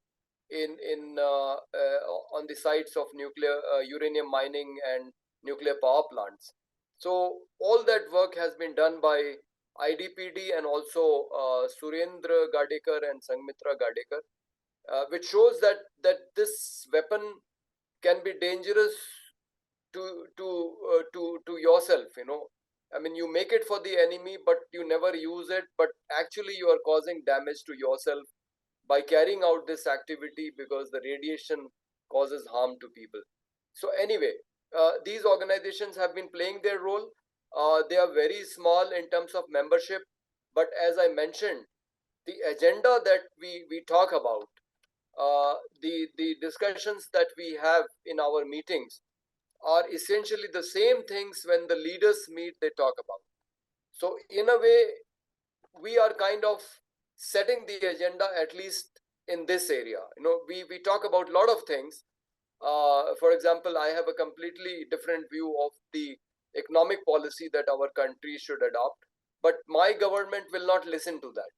S3: in on the sites of nuclear uranium mining and nuclear power plants. So all that work has been done by IDPD and also Surendra Gadekar and Sangmitra Gadekar, which shows that this weapon can be dangerous to yourself. I mean, you make it for the enemy, but you never use it. But actually, you are causing damage to yourself by carrying out this activity, because the radiation causes harm to people. So anyway, these organizations have been playing their role. They are very small in terms of membership, but as I mentioned, the agenda that we talk about, the discussions that we have in our meetings are essentially the same things when the leaders meet, they talk about. So in a way, we are kind of setting the agenda, at least in this area. We talk about a lot of things. For example, I have a completely different view of the economic policy that our country should adopt, but my government will not listen to that.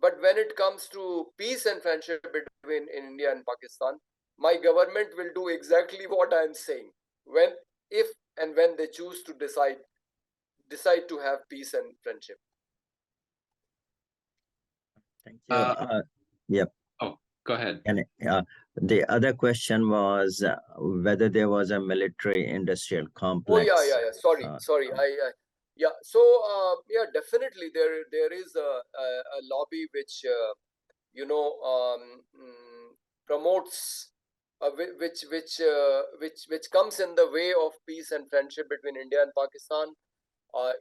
S3: But when it comes to peace and friendship between India and Pakistan, my government will do exactly what I am saying, if and when they choose to decide to have peace and friendship.
S4: Thank you. Yep.
S1: Oh, go ahead.
S4: And the other question was whether there was a military-industrial complex.
S3: Oh yeah. Sorry. Yeah. So yeah, definitely there is a lobby which promotes which comes in the way of peace and friendship between India and Pakistan.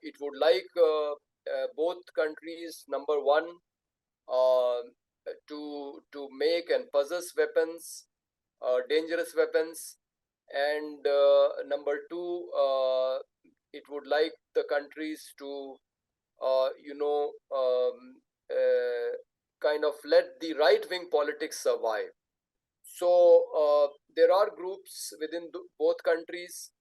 S3: It would like both countries, number one, to make and possess weapons, dangerous weapons, and number two, it would like the countries to kind of let the right-wing politics survive. So there are groups within both countries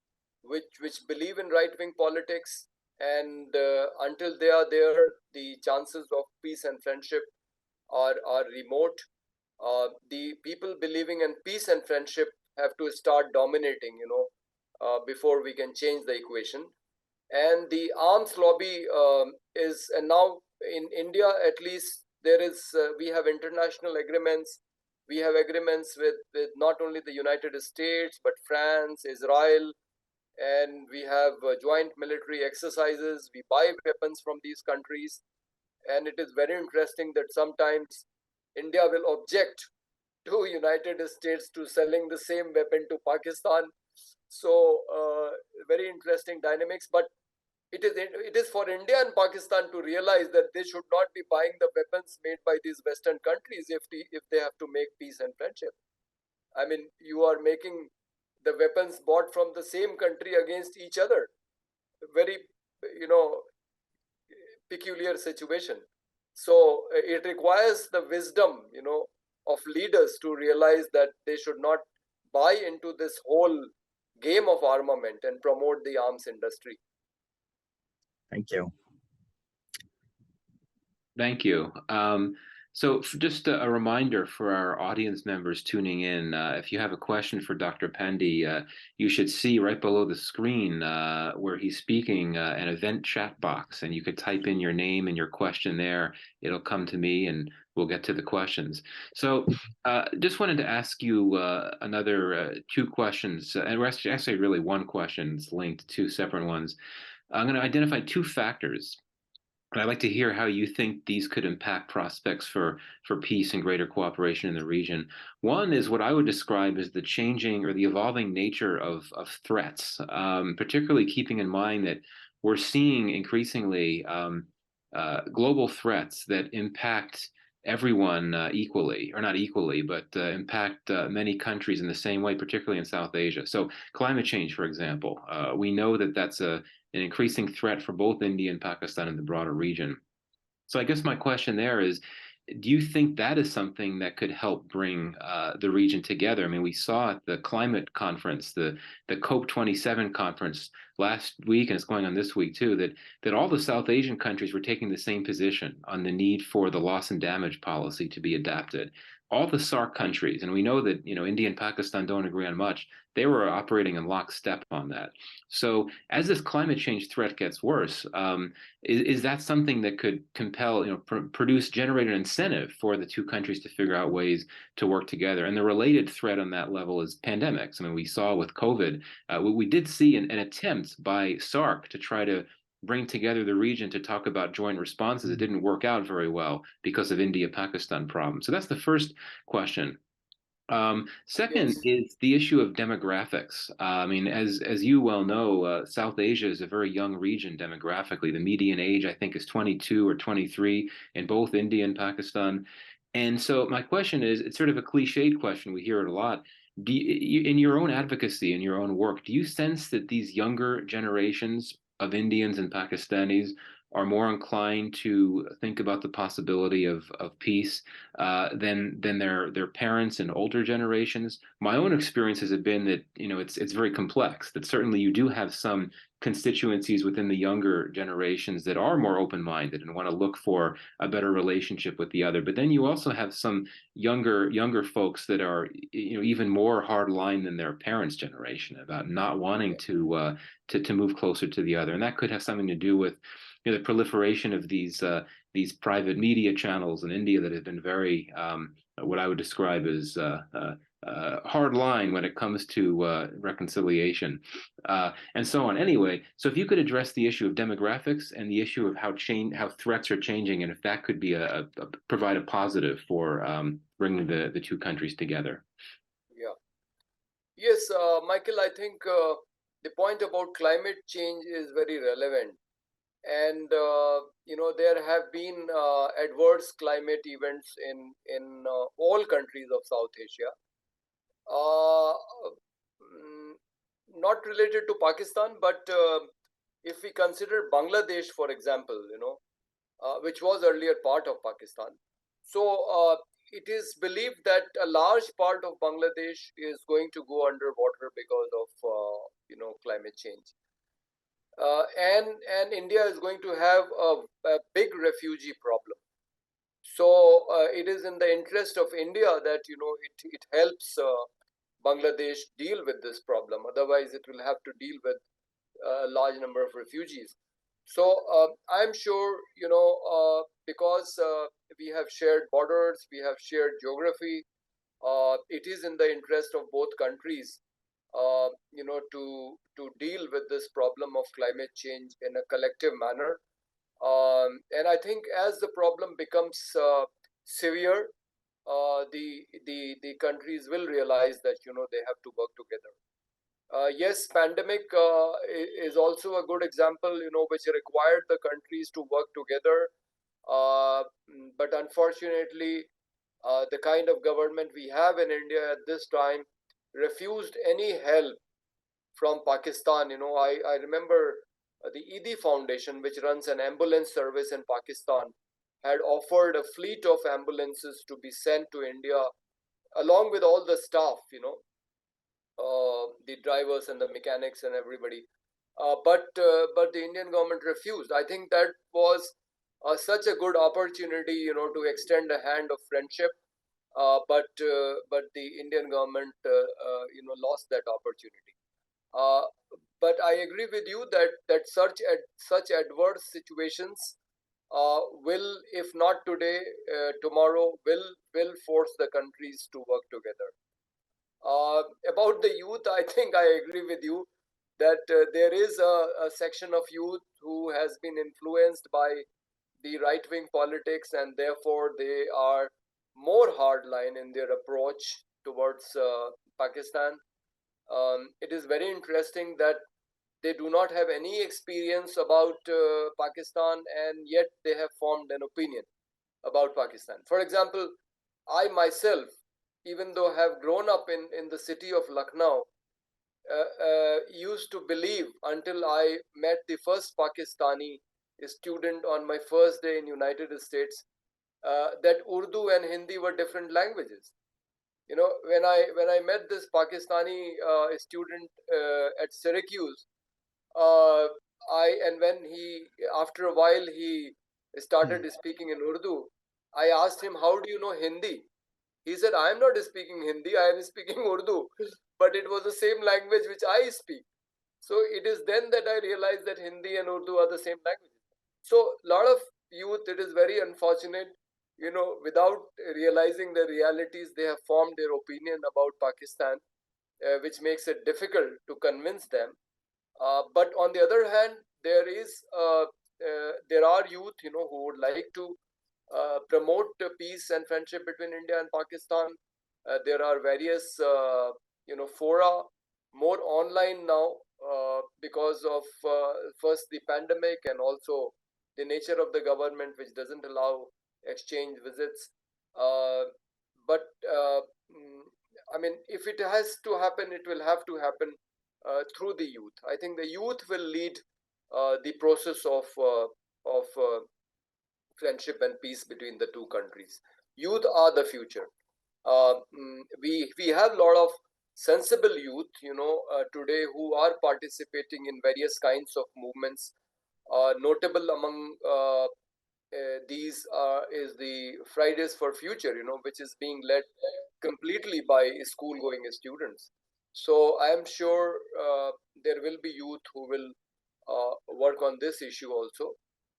S3: which believe in right-wing politics, and until they are there, the chances of peace and friendship are remote. The people believing in peace and friendship have to start dominating, before we can change the equation. And the arms lobby is, and now in India at least, there is we have international agreements. We have agreements with not only the United States but France, Israel, and we have joint military exercises. We buy weapons from these countries, and it is very interesting that sometimes India will object to United States to selling the same weapon to Pakistan. So very interesting dynamics. But it is for India and Pakistan to realize that they should not be buying the weapons made by these Western countries if they have to make peace and friendship. I mean, you are making the weapons bought from the same country against each other. Very, you know, peculiar situation. So it requires the wisdom, of leaders to realize that they should not buy into this whole game of armament and promote the arms industry.
S4: Thank you.
S1: Thank you. So just a reminder for our audience members tuning in, if you have a question for Dr. Pandey, you should see right below the screen where he's speaking an event chat box, and you could type in your name and your question there. It'll come to me and we'll get to the questions. So just wanted to ask you another two questions, and actually really one question. It's linked, two separate ones. I'm going to identify two factors. And I'd like to hear how you think these could impact prospects for peace and greater cooperation in the region. One is what I would describe as the changing or the evolving nature of threats, particularly keeping in mind that we're seeing increasingly global threats that impact everyone equally, or not equally, but impact many countries in the same way, particularly in South Asia. So climate change, for example, we know that that's an increasing threat for both India and Pakistan and the broader region. So I guess my question there is, do you think that is something that could help bring the region together? I mean, we saw at the climate conference, the COP27 conference last week, and it's going on this week too, that all the South Asian countries were taking the same position on the need for the loss and damage policy to be adapted. All the SAARC countries, and we know that India and Pakistan don't agree on much, they were operating in lockstep on that. So as this climate change threat gets worse, is that something that could compel, generate an incentive for the two countries to figure out ways to work together? And the related threat on that level is pandemics. I mean, we saw with COVID, we did see an attempt by SAARC to try to bring together the region to talk about joint responses. It didn't work out very well because of India-Pakistan problems. So that's the first question. Second
S3: Yes.
S1: is the issue of demographics. I mean, as you well know, South Asia is a very young region demographically. The median age, I think, is 22 or 23 in both India and Pakistan. And so my question is, it's sort of a cliched question. We hear it a lot. Do you, in your own advocacy, in your own work, do you sense that these younger generations of Indians and Pakistanis are more inclined to think about the possibility of peace than their parents and older generations? My own experiences have been that it's very complex. That certainly you do have some constituencies within the younger generations that are more open-minded and want to look for a better relationship with the other. But then you also have some younger folks that are even more hard-line than their parents' generation about not wanting to move closer to the other, and that could have something to do with the proliferation of these private media channels in India that have been very what I would describe as hard line when it comes to reconciliation and so on. Anyway, so if you could address the issue of demographics and the issue of how threats are changing, and if that could be provide a positive for bringing the two countries together.
S3: Yeah. Yes, Michael, I think the point about climate change is very relevant. And there have been adverse climate events in all countries of South Asia, not related to Pakistan, but if we consider Bangladesh, for example, which was earlier part of Pakistan. So it is believed that a large part of Bangladesh is going to go underwater because of climate change. And India is going to have a big refugee problem. So it is in the interest of India that it helps Bangladesh deal with this problem. Otherwise, it will have to deal with a large number of refugees. So I'm sure because we have shared borders, we have shared geography. It is in the interest of both countries, to deal with this problem of climate change in a collective manner. And I think as the problem becomes severe, the countries will realize that they have to work together. Yes, pandemic is also a good example, which required the countries to work together. But unfortunately, the kind of government we have in India at this time refused any help from Pakistan. I remember the ED Foundation, which runs an ambulance service in Pakistan, had offered a fleet of ambulances to be sent to India along with all the staff, the drivers and the mechanics and everybody. But the Indian government refused. I think that was such a good opportunity, to extend a hand of friendship. But the Indian government, lost that opportunity. Uh, but I agree with you that such adverse situations will, if not today, tomorrow, will force the countries to work together. About the youth, I think I agree with you that there is a section of youth who has been influenced by the right wing politics, and therefore they are more hardline in their approach towards Pakistan. It is very interesting that they do not have any experience about Pakistan, and yet they have formed an opinion about Pakistan. For example, I myself, even though have grown up in the city of Lucknow, used to believe until I met the first Pakistani student on my first day in United States, that Urdu and Hindi were different languages. When I met this Pakistani student at Syracuse, uh, and when he, after a while, he started speaking in Urdu, I asked him, "How do you know Hindi?" He said, "I am not speaking Hindi, I am speaking Urdu," but it was the same language which I speak. So it is then that I realized that Hindi and Urdu are the same language. So a lot of youth, it is very unfortunate, without realizing the realities, they have formed their opinion about Pakistan, which makes it difficult to convince them. But on the other hand, there are youth, who would like to promote peace and friendship between India and Pakistan. There are various, fora, more online now, because of first the pandemic, and also the nature of the government, which doesn't allow exchange visits. Uh, but I mean, if it has to happen, it will have to happen through the youth. I think the youth will lead the process of friendship and peace between the two countries. Youth are the future. We have a lot of sensible youth, today, who are participating in various kinds of movements. Notable among these is the Fridays for Future, which is being led completely by school-going students. So I am sure there will be youth who will work on this issue also,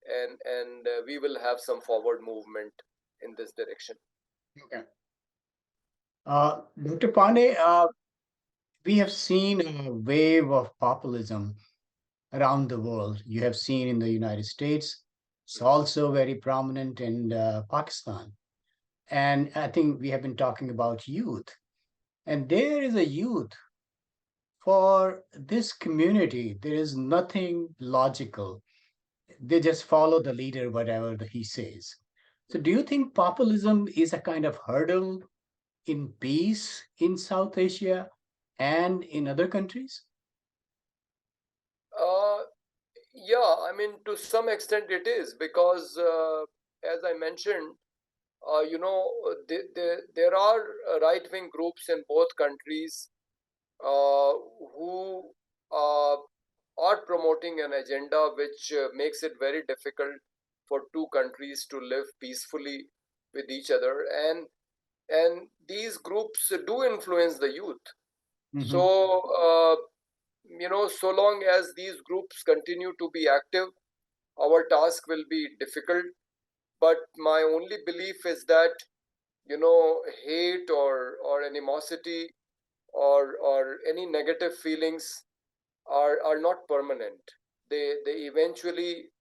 S3: and we will have some forward movement in this direction.
S2: Okay. Dr. Pandey, we have seen a wave of populism around the world. You have seen in the United States. It's also very prominent in Pakistan. And I think we have been talking about youth. And there is a youth for this community. There is nothing logical. They just follow the leader, whatever he says. So, do you think populism is a kind of hurdle in peace in South Asia and in other countries?
S3: Uh, yeah, I mean, to some extent it is, because, as I mentioned, there are right wing groups in both countries who are promoting an agenda which makes it very difficult for two countries to live peacefully. with each other, and these groups do influence the youth. So so long as these groups continue to be active, our task will be difficult. But my only belief is that hate or animosity or any negative feelings are not permanent. They eventually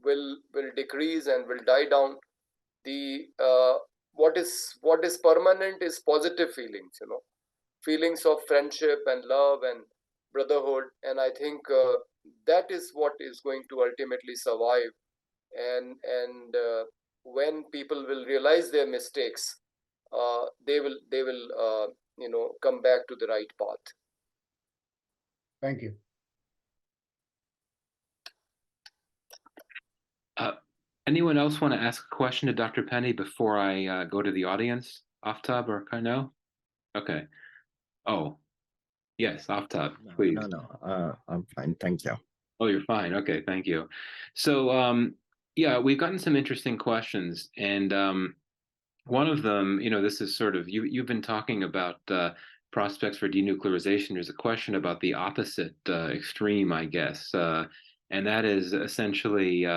S3: will decrease and will die down. The what is permanent is positive feelings, feelings of friendship and love and brotherhood. And I think that is what is going to ultimately survive. And when people will realize their mistakes, they will come back to the right path.
S2: Thank you.
S1: Anyone else want to ask a question to Dr. Penny before I go to the audience? Aftab or Kano? Okay. Oh, yes, Aftab, please.
S4: No, I'm fine. Thank you.
S1: Oh, you're fine. Okay, thank you. So, yeah, we've gotten some interesting questions, and one of them, this is sort of you've been talking about prospects for denuclearization. There's a question about the opposite extreme, I guess, and that is essentially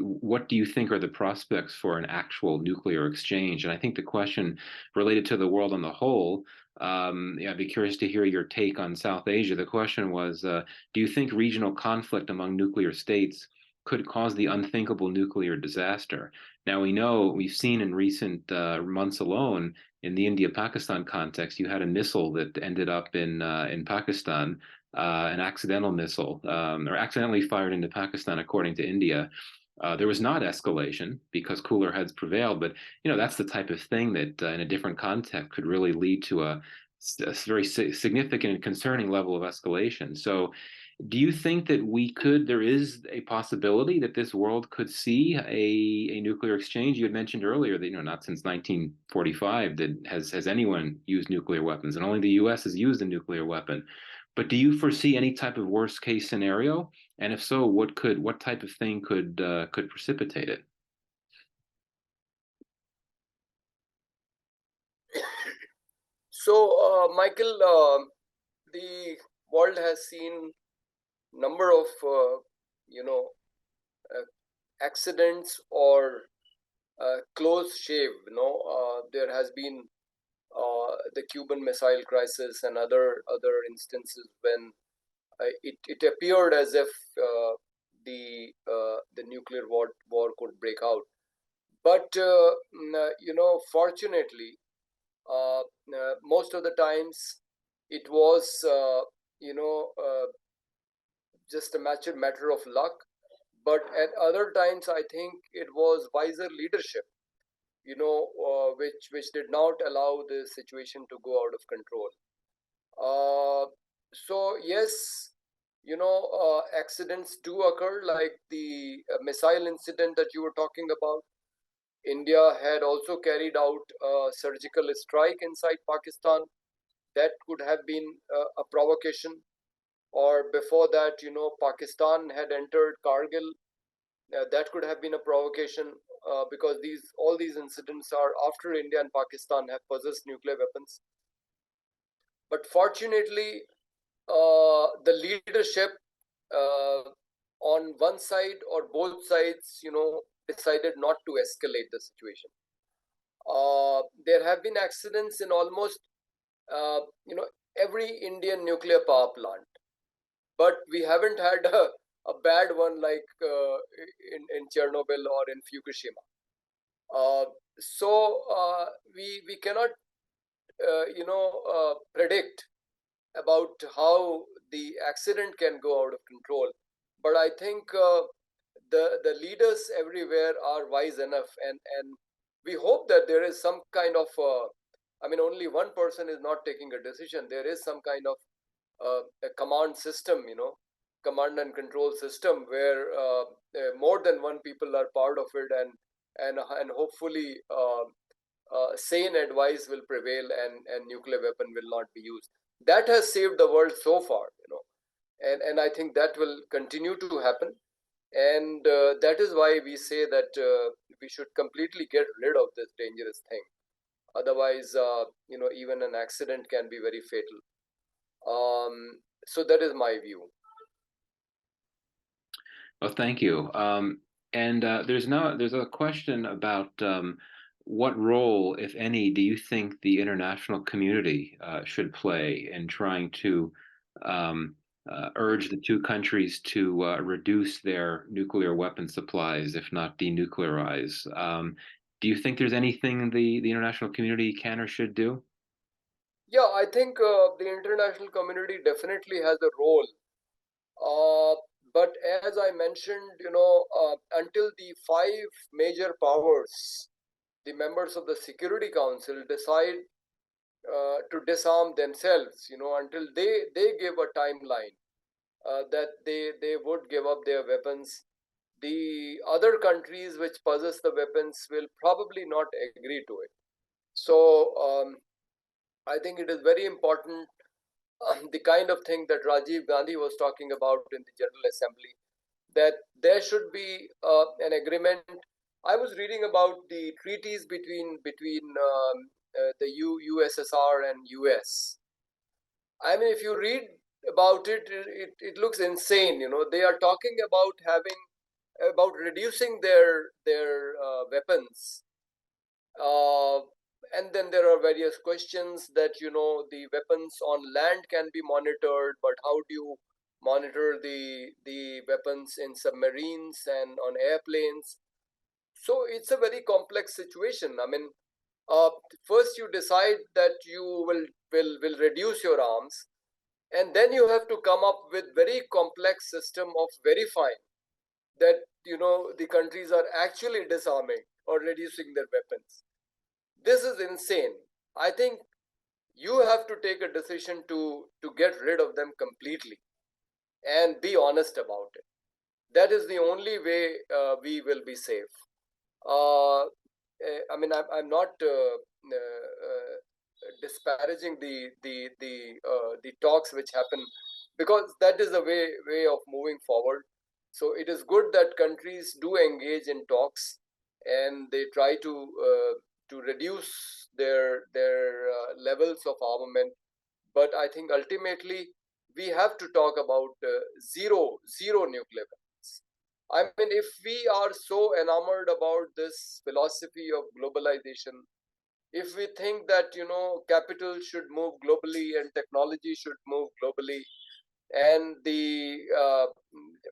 S1: what do you think are the prospects for an actual nuclear exchange? And I think the question related to the world on the whole, I'd be curious to hear your take on South Asia. The question was, do you think regional conflict among nuclear states could cause the unthinkable nuclear disaster? Now, we've seen in recent months alone in the India-Pakistan context, you had a missile that ended up in Pakistan, an accidental missile, or accidentally fired into Pakistan, according to India. There was not escalation because cooler heads prevailed, but that's the type of thing that, in a different context, could really lead to a very significant and concerning level of escalation. So, do you think that there is a possibility that this world could see a nuclear exchange? You had mentioned earlier that, not since 1945 that has anyone used nuclear weapons, and only the US has used a nuclear weapon. But do you foresee any type of worst case scenario? And if so, what type of thing could precipitate it?
S3: So, Michael, the world has seen number of accidents or close shave. There has been the Cuban Missile Crisis and other instances when it appeared as if the nuclear war could break out. But fortunately, most of the times it was just a matter of luck. But at other times, I think it was wiser leadership, which did not allow the situation to go out of control. So yes, accidents do occur, like the missile incident that you were talking about. India had also carried out a surgical strike inside Pakistan. That could have been a provocation. Or before that, Pakistan had entered Kargil. That could have been a provocation, because all these incidents are after India and Pakistan have possessed nuclear weapons. But fortunately, the leadership on one side or both sides, decided not to escalate the situation. There have been accidents in almost, every Indian nuclear power plant, but we haven't had a bad one like in Chernobyl or in Fukushima. So we cannot, predict about how the accident can go out of control. But I think the leaders everywhere are wise enough, and we hope that there is some kind of only one person is not taking a decision. There is some kind of a command system, command and control system, where more than one people are part of it, and hopefully sane advice will prevail, and nuclear weapon will not be used. That has saved the world so far, and I think that will continue to happen. And that is why we say that we should completely get rid of this dangerous thing. Otherwise, even an accident can be very fatal. So that is my view.
S1: Well, thank you. And there's a question about what role, if any, do you think the international community should play in trying to urge the two countries to reduce their nuclear weapon supplies, if not denuclearize? Do you think there's anything the international community can or should do?
S3: Yeah, I think the international community definitely has a role. Uh, but as I mentioned, until the five major powers, the members of the Security Council, decide to disarm themselves, until they give a timeline that they would give up their weapons, the other countries which possess the weapons will probably not agree to it. So I think it is very important, the kind of thing that Rajiv Gandhi was talking about in the General Assembly, that there should be an agreement. I was reading about the treaties between the USSR and US. I mean, if you read about it, it looks insane. They are talking about reducing their weapons, uh, and then there are various questions that the weapons on land can be monitored, but how do you monitor the weapons in submarines and on airplanes? So it's a very complex situation. I mean, uh, first you decide that you will reduce your arms, and then you have to come up with very complex system of verifying that the countries are actually disarming or reducing their weapons. This is insane. I think you have to take a decision to get rid of them completely and be honest about it. That is the only way we will be safe. I mean, I'm not disparaging the talks which happen, because that is the way of moving forward. So it is good that countries do engage in talks, and they try to reduce their levels of armament. But I think ultimately we have to talk about zero nuclear weapons. I mean, if we are so enamored about this philosophy of globalization, if we think that capital should move globally and technology should move globally, and the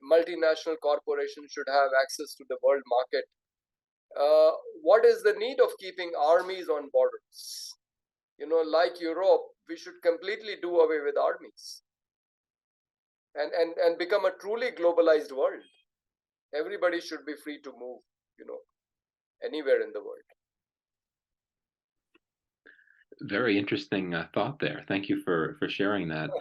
S3: multinational corporations should have access to the world market, uh, what is the need of keeping armies on borders? Like Europe, we should completely do away with armies, and become a truly globalized world. Everybody should be free to move, you know, anywhere in the world.
S1: Very interesting thought there. Thank you for sharing that.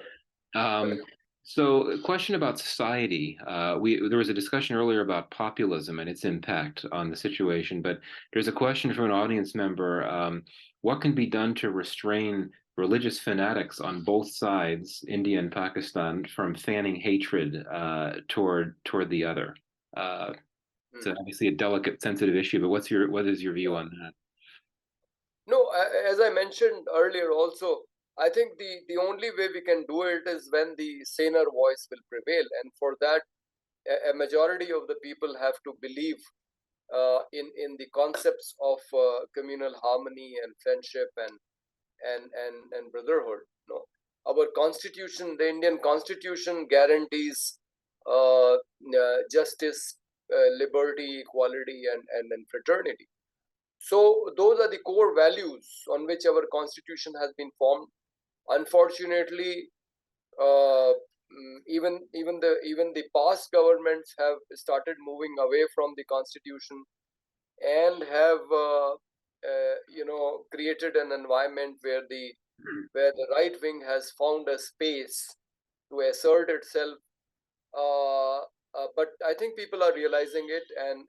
S1: Um, so, a question about society. There was a discussion earlier about populism and its impact on the situation, but there's a question from an audience member. What can be done to restrain religious fanatics on both sides, India and Pakistan, from fanning hatred toward the other? It's obviously a delicate, sensitive issue, but what is your view on that?
S3: No, as I mentioned earlier, also, I think the only way we can do it is when the saner voice will prevail, and for that, a majority of the people have to believe in the concepts of communal harmony and friendship and brotherhood. Our constitution, the Indian constitution, guarantees justice, liberty, equality, and fraternity. So those are the core values on which our constitution has been formed. Unfortunately, even the past governments have started moving away from the constitution, and have created an environment where the right wing has found a space to assert itself. But I think people are realizing it,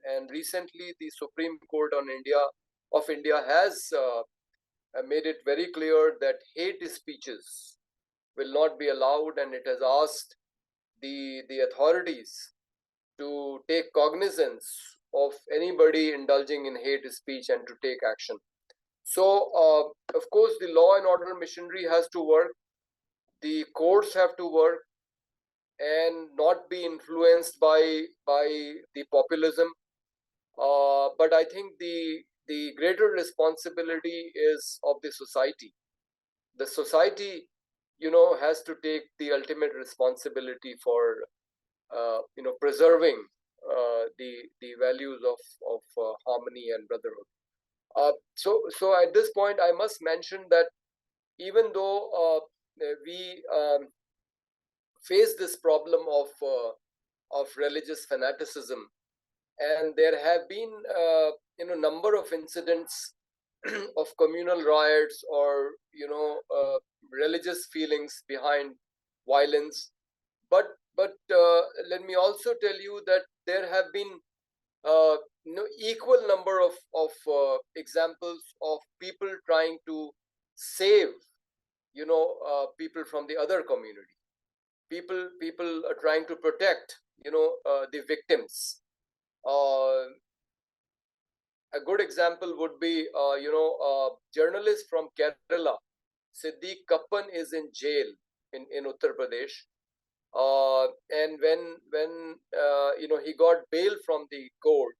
S3: and recently the Supreme Court of India has made it very clear that hate speeches will not be allowed, and it has asked the authorities to take cognizance of anybody indulging in hate speech and to take action. So, of course, the law and order machinery has to work, the courts have to work, and not be influenced by the populism. But I think the greater responsibility is of the society. The society, has to take the ultimate responsibility for preserving the values of harmony and brotherhood. So at this point, I must mention that even though we face this problem of religious fanaticism, and there have been number of incidents of communal riots or religious feelings behind violence, but let me also tell you that there have been equal number of examples of people trying to save people from the other community. People are trying to protect the victims. A good example would be journalist from Kerala, Siddiq Kappan, is in jail in Uttar Pradesh. And when he got bail from the court,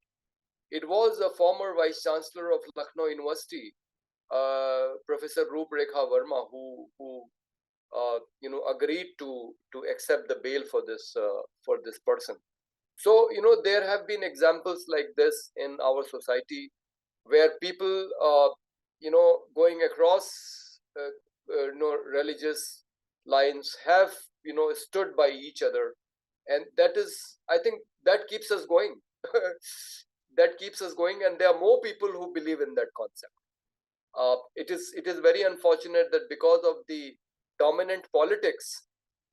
S3: it was a former vice chancellor of Lucknow University, Professor Roop Rekha Verma, who agreed to accept the bail for this person. So there have been examples like this in our society, where people going across religious lines have stood by each other, and that is, I think, that keeps us going. That keeps us going, and there are more people who believe in that concept. It is very unfortunate that because of the dominant politics,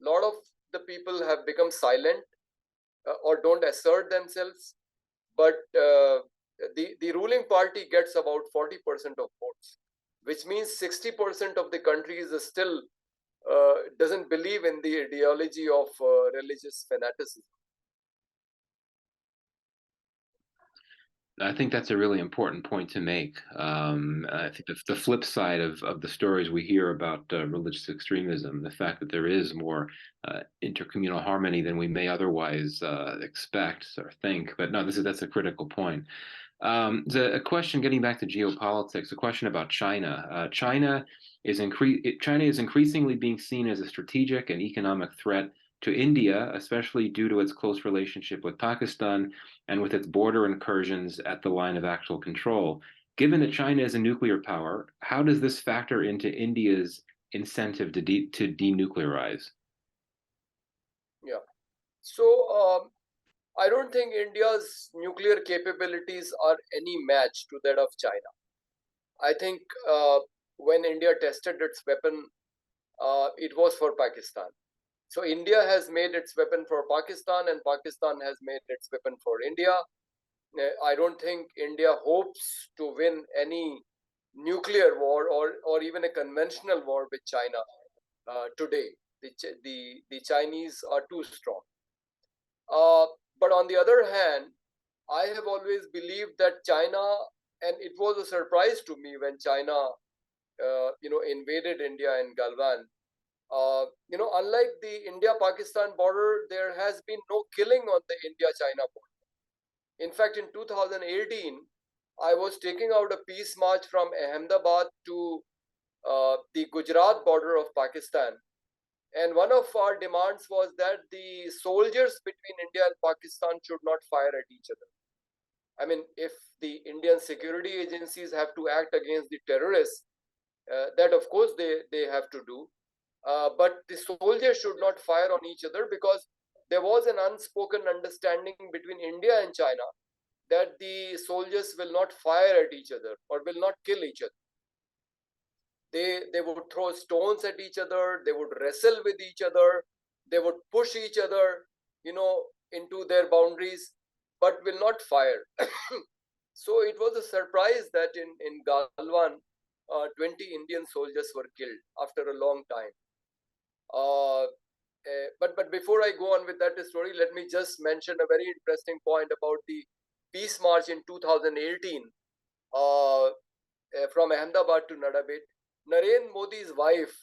S3: a lot of the people have become silent or don't assert themselves. But the ruling party gets about 40% of votes, which means 60% of the country is still doesn't believe in the ideology of religious fanaticism.
S1: I think that's a really important point to make. I think the flip side of the stories we hear about religious extremism, the fact that there is more intercommunal harmony than we may otherwise expect or think. But no, that's a critical point. A question, getting back to geopolitics, a question about China. China is increasingly being seen as a strategic and economic threat to India, especially due to its close relationship with Pakistan and with its border incursions at the line of actual control. Given that China is a nuclear power, how does this factor into India's incentive to denuclearize?
S3: Yeah. So I don't think India's nuclear capabilities are any match to that of China. I think when India tested its weapon, it was for Pakistan. So India has made its weapon for Pakistan, and Pakistan has made its weapon for India. I don't think India hopes to win any nuclear war or even a conventional war with China today. The Chinese are too strong. But on the other hand, I have always believed that China, and it was a surprise to me when China, invaded India in Galwan. Unlike the India-Pakistan border, there has been no killing on the India-China border. In fact, in 2018, I was taking out a peace march from Ahmedabad to the Gujarat border of Pakistan. And one of our demands was that the soldiers between India and Pakistan should not fire at each other. I mean, if the Indian security agencies have to act against the terrorists, that of course they have to do. But the soldiers should not fire on each other, because there was an unspoken understanding between India and China that the soldiers will not fire at each other or will not kill each other. They would throw stones at each other, they would wrestle with each other, they would push each other, into their boundaries, but will not fire. So it was a surprise that in Galwan, 20 Indian soldiers were killed after a long time. but before I go on with that story, let me just mention a very interesting point about the peace march in 2018 from Ahmedabad to Nadabet. Narendra Modi's wife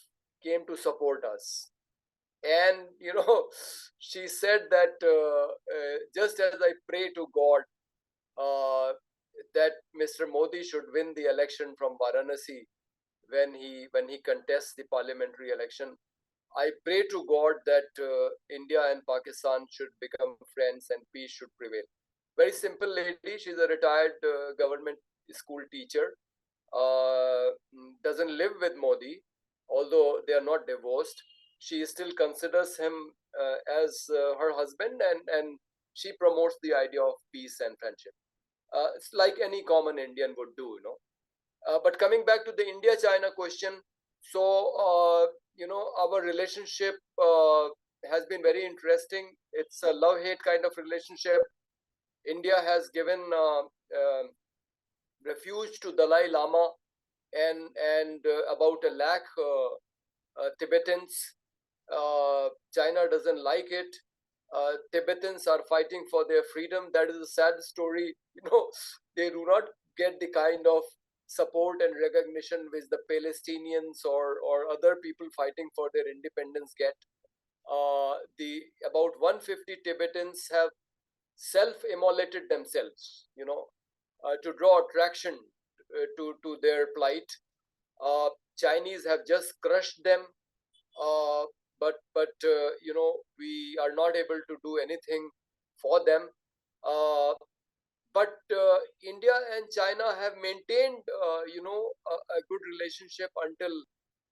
S3: came to support us, and she said that just as I pray to God that Mr. Modi should win the election from Varanasi when he contests the parliamentary election, I pray to God that India and Pakistan should become friends and peace should prevail. Very simple lady. She's a retired government school teacher. Doesn't live with Modi, although they are not divorced. She still considers him as her husband, and she promotes the idea of peace and friendship. It's like any common Indian would do, But coming back to the India-China question, so our relationship has been very interesting. It's a love-hate kind of relationship. India has given refuge to Dalai Lama and about 1 lakh Tibetans. China doesn't like it. Tibetans are fighting for their freedom. That is a sad story. They do not get the kind of support and recognition which the Palestinians or other people fighting for their independence get. The about 150 Tibetans have self-immolated themselves, to draw attraction to their plight. Chinese have just crushed them, but we are not able to do anything for them. But India and China have maintained, a good relationship until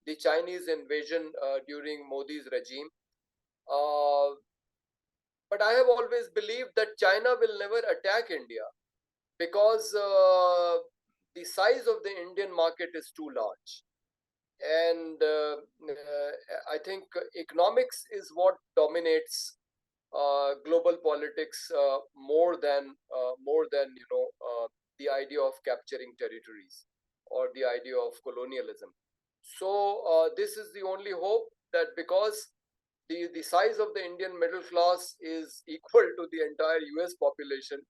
S3: the Chinese invasion during Modi's regime. But I have always believed that China will never attack India because the size of the Indian market is too large. And I think economics is what dominates global politics more than the idea of capturing territories or the idea of colonialism. So this is the only hope, that because the size of the Indian middle class is equal to the entire US population,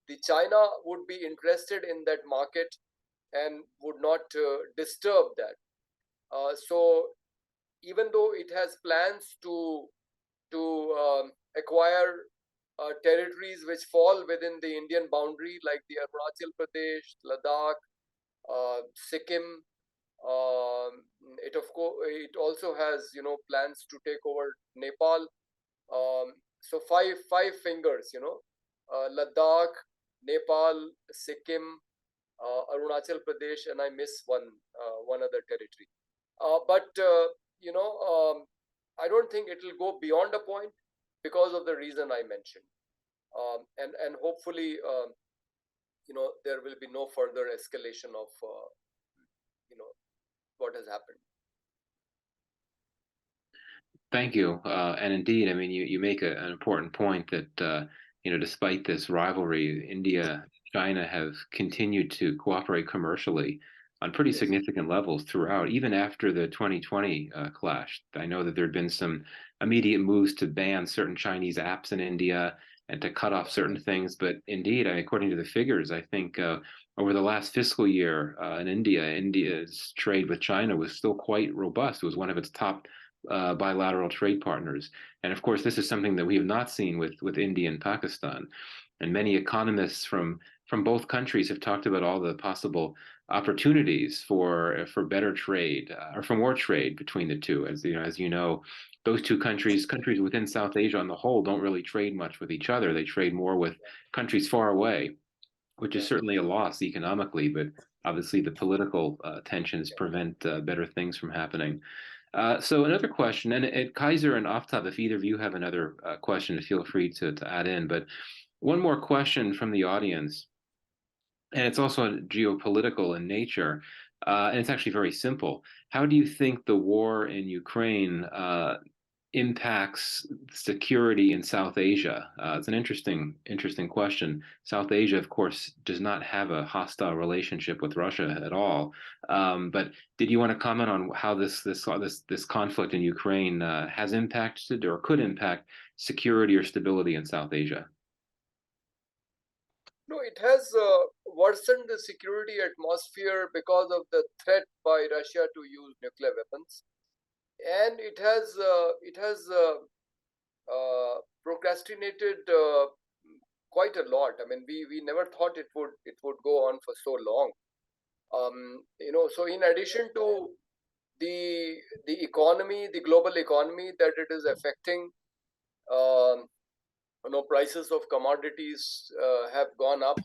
S3: the China would be interested in that market and would not disturb that. So even though it has plans to acquire territories which fall within the Indian boundary, like the Arunachal Pradesh, Ladakh, Sikkim, it also has plans to take over Nepal. So five fingers, Ladakh, Nepal, Sikkim, Arunachal Pradesh, and I miss one other territory. But I don't think it will go beyond a point because of the reason I mentioned, and hopefully there will be no further escalation of what has happened.
S1: Thank you. And indeed, I mean, you make an important point that despite this rivalry, India, China have continued to cooperate commercially on pretty
S3: Yes.
S1: significant levels throughout, even after the 2020 clash. I know that there had been some immediate moves to ban certain Chinese apps in India and to cut off certain things. But indeed, according to the figures, I think over the last fiscal year in India, India's trade with China was still quite robust. It was one of its top bilateral trade partners. And of course, this is something that we have not seen with India and Pakistan. And many economists from both countries have talked about all the possible opportunities for better trade or for more trade between the two. As you know, those two countries within South Asia on the whole don't really trade much with each other. They trade more with countries far away, which is certainly a loss economically, but obviously the political tensions prevent better things from happening. So another question, and Kaiser and Aftab, if either of you have another question, feel free to add in. But one more question from the audience, and it's also geopolitical in nature, and it's actually very simple. How do you think the war in Ukraine impacts security in South Asia? It's an interesting question. South Asia, of course, does not have a hostile relationship with Russia at all. But did you want to comment on how this conflict in Ukraine has impacted or could impact security or stability in South Asia?
S3: No, it has worsened the security atmosphere because of the threat by Russia to use nuclear weapons, and it has procrastinated quite a lot. I mean, we never thought it would go on for so long. So in addition to the economy, the global economy that it is affecting, um, prices of commodities have gone up.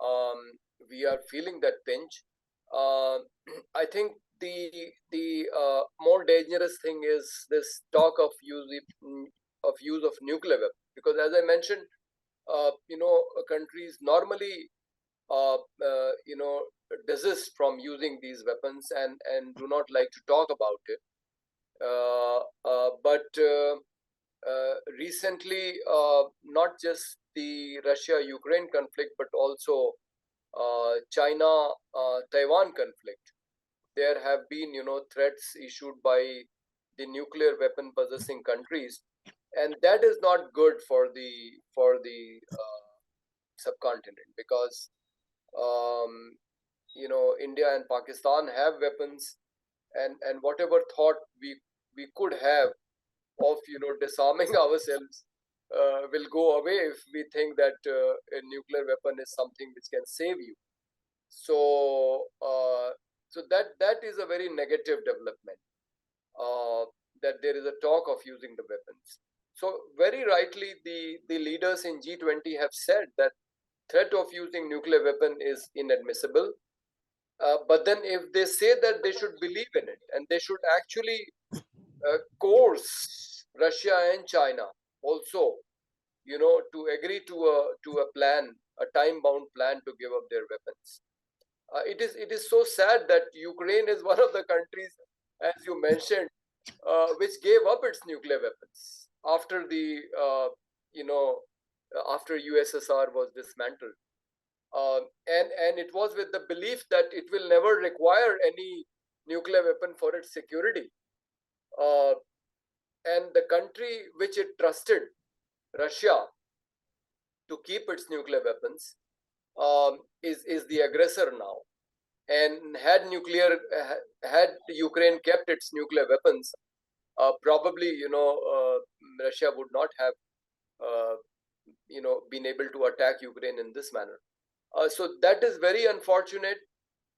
S3: Um, we are feeling that pinch. Uh, I think the more dangerous thing is this talk of use of nuclear weapons, because as I mentioned, countries normally uh, uh, you know desist from using these weapons and do not like to talk about it. But recently, not just the Russia-Ukraine conflict, but also China-Taiwan conflict, there have been, threats issued by the nuclear weapon possessing countries, and that is not good for the subcontinent, because um, India and Pakistan have weapons, and whatever thought we could have of disarming ourselves will go away if we think that a nuclear weapon is something which can save you. So that is a very negative development, that there is a talk of using the weapons. So very rightly, the leaders in G20 have said that threat of using nuclear weapon is inadmissible. But then if they say that, they should believe in it, and they should actually coerce Russia and China also, to agree to a plan, a time-bound plan to give up their weapons. It is so sad that Ukraine is one of the countries, as you mentioned, which gave up its nuclear weapons after after USSR was dismantled, and it was with the belief that it will never require any nuclear weapon for its security. Uh, and the country which it trusted, Russia, to keep its nuclear weapons, is the aggressor now. And had Ukraine kept its nuclear weapons, probably Russia would not have been able to attack Ukraine in this manner. So that is very unfortunate.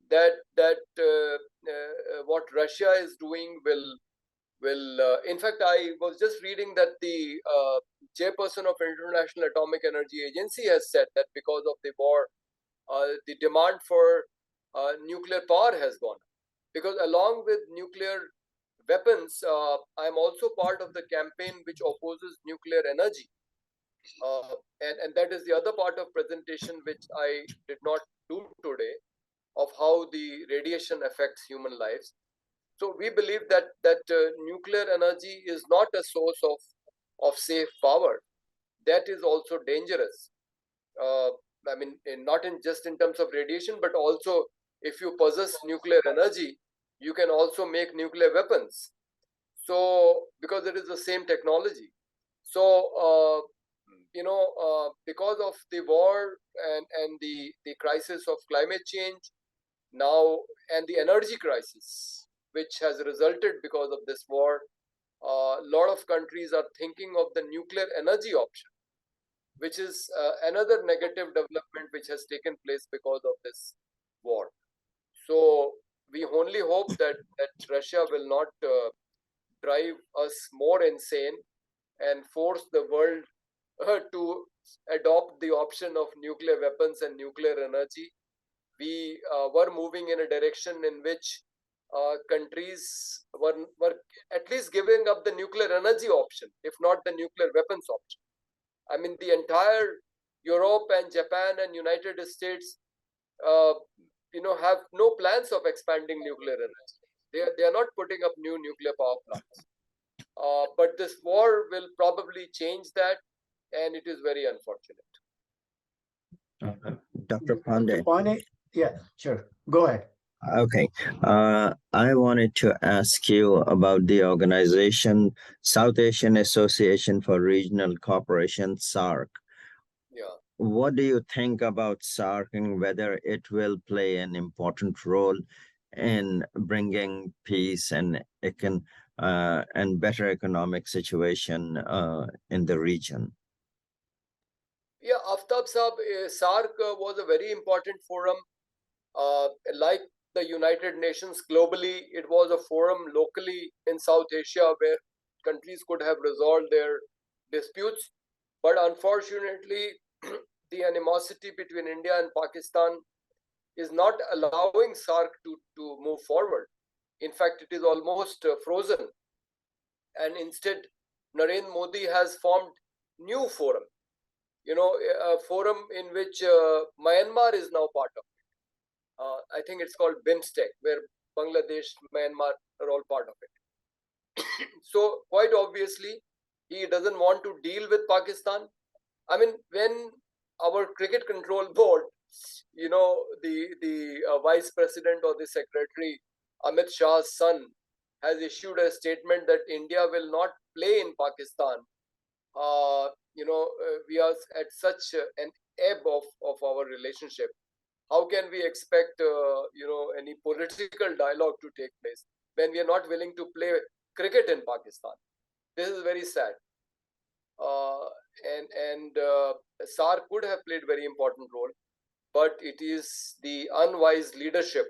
S3: That what Russia is doing will in fact, I was just reading that the chairperson of International Atomic Energy Agency has said that because of the war, the demand for nuclear power has gone up. Because along with nuclear weapons, I'm also part of the campaign which opposes nuclear energy, and that is the other part of presentation which I did not do today, of how the radiation affects human lives. So we believe that nuclear energy is not a source of safe power. That is also dangerous. Uh, I mean, not in just in terms of radiation, but also if you possess nuclear energy, you can also make nuclear weapons. So because it is the same technology. So because of the war and the crisis of climate change now, and the energy crisis which has resulted because of this war, a lot of countries are thinking of the nuclear energy option, which is another negative development which has taken place because of this war. So we only hope that Russia will not drive us more insane and force the world to adopt the option of nuclear weapons and nuclear energy. We were moving in a direction in which countries were at least giving up the nuclear energy option, if not the nuclear weapons option. I mean, the entire Europe and Japan and United States, uh, have no plans of expanding nuclear energy. They are not putting up new nuclear power plants. But this war will probably change that, and it is very unfortunate.
S4: Dr. Pandey.
S2: Pandey, yeah, sure. Go ahead.
S4: Okay. I wanted to ask you about the organization South Asian Association for Regional Cooperation, SARC.
S3: Yeah.
S4: What do you think about SARC and whether it will play an important role in bringing peace and better economic situation in the region?
S3: Yeah, Aftab Saab, SARC was a very important forum. Like the United Nations globally, it was a forum locally in South Asia where countries could have resolved their disputes. But unfortunately, the animosity between India and Pakistan is not allowing SARC to move forward. In fact, it is almost frozen. And instead, Narendra Modi has formed new forum. A forum in which Myanmar is now part of. I think it's called BIMSTEC, where Bangladesh, Myanmar are all part of it. So quite obviously, he doesn't want to deal with Pakistan. I mean, when our cricket control board, the vice president or the secretary, Amit Shah's son, has issued a statement that India will not play in Pakistan. We are at such an ebb of our relationship. How can we expect any political dialogue to take place when we are not willing to play cricket in Pakistan? This is very sad. And SAR could have played very important role, but it is the unwise leadership,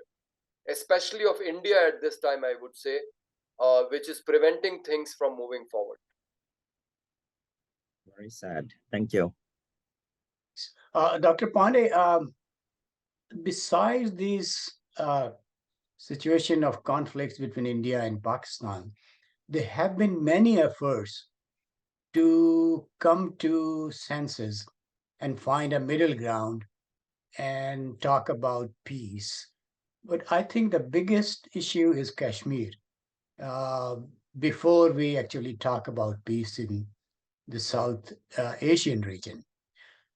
S3: especially of India at this time, I would say, which is preventing things from moving forward.
S4: Very sad. Thank you.
S2: Dr. Pandey, besides this situation of conflicts between India and Pakistan, there have been many efforts to come to senses and find a middle ground and talk about peace. But I think the biggest issue is Kashmir. Before we actually talk about peace in the South Asian region,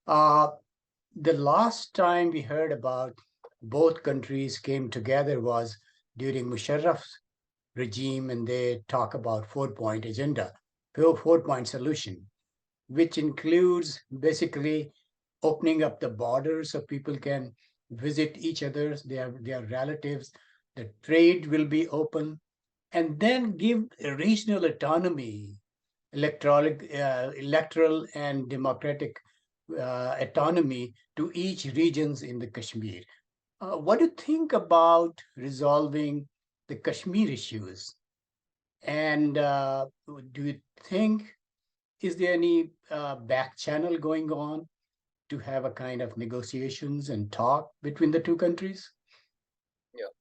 S2: the last time we heard about both countries came together was during Musharraf's regime, and they talk about 4-point agenda, 4-point solution, which includes basically opening up the borders so people can visit each other, their relatives, the trade will be open, and then give regional autonomy, electoral and democratic autonomy to each regions in the Kashmir. What do you think about resolving the Kashmir issues? And do you think, is there any back channel going on to have a kind of negotiations and talk between the two countries?
S3: Yeah.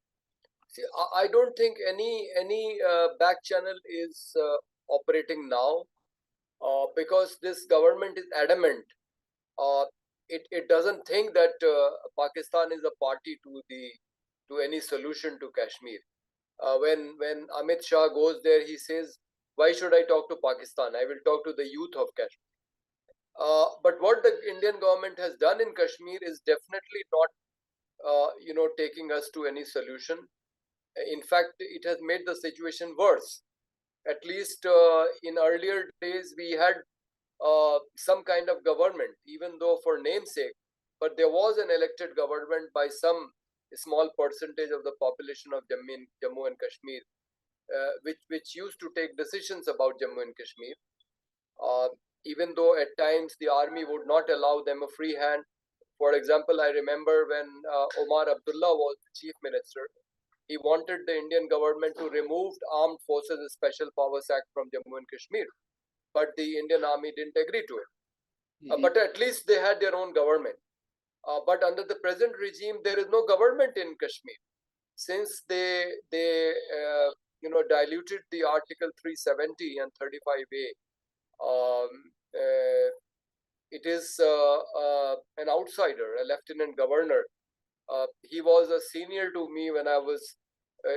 S3: See, I don't think any back channel is operating now because this government is adamant. It doesn't think that Pakistan is a party to any solution to Kashmir. When Amit Shah goes there, he says, "Why should I talk to Pakistan? I will talk to the youth of Kashmir." But what the Indian government has done in Kashmir is definitely not, taking us to any solution. In fact, it has made the situation worse. At least in earlier days, we had some kind of government, even though for namesake, but there was an elected government by some small percentage of the population of Jammu and Kashmir, which used to take decisions about Jammu and Kashmir. Even though at times the army would not allow them a free hand. For example, I remember when Omar Abdullah was the chief minister, he wanted the Indian government to remove the Armed Forces Special Powers Act from Jammu and Kashmir, but the Indian army didn't agree to it. But at least they had their own government. But under the present regime, there is no government in Kashmir, since they diluted the Article 370 and 35A. It is an outsider, a lieutenant governor. He was a senior to me when I was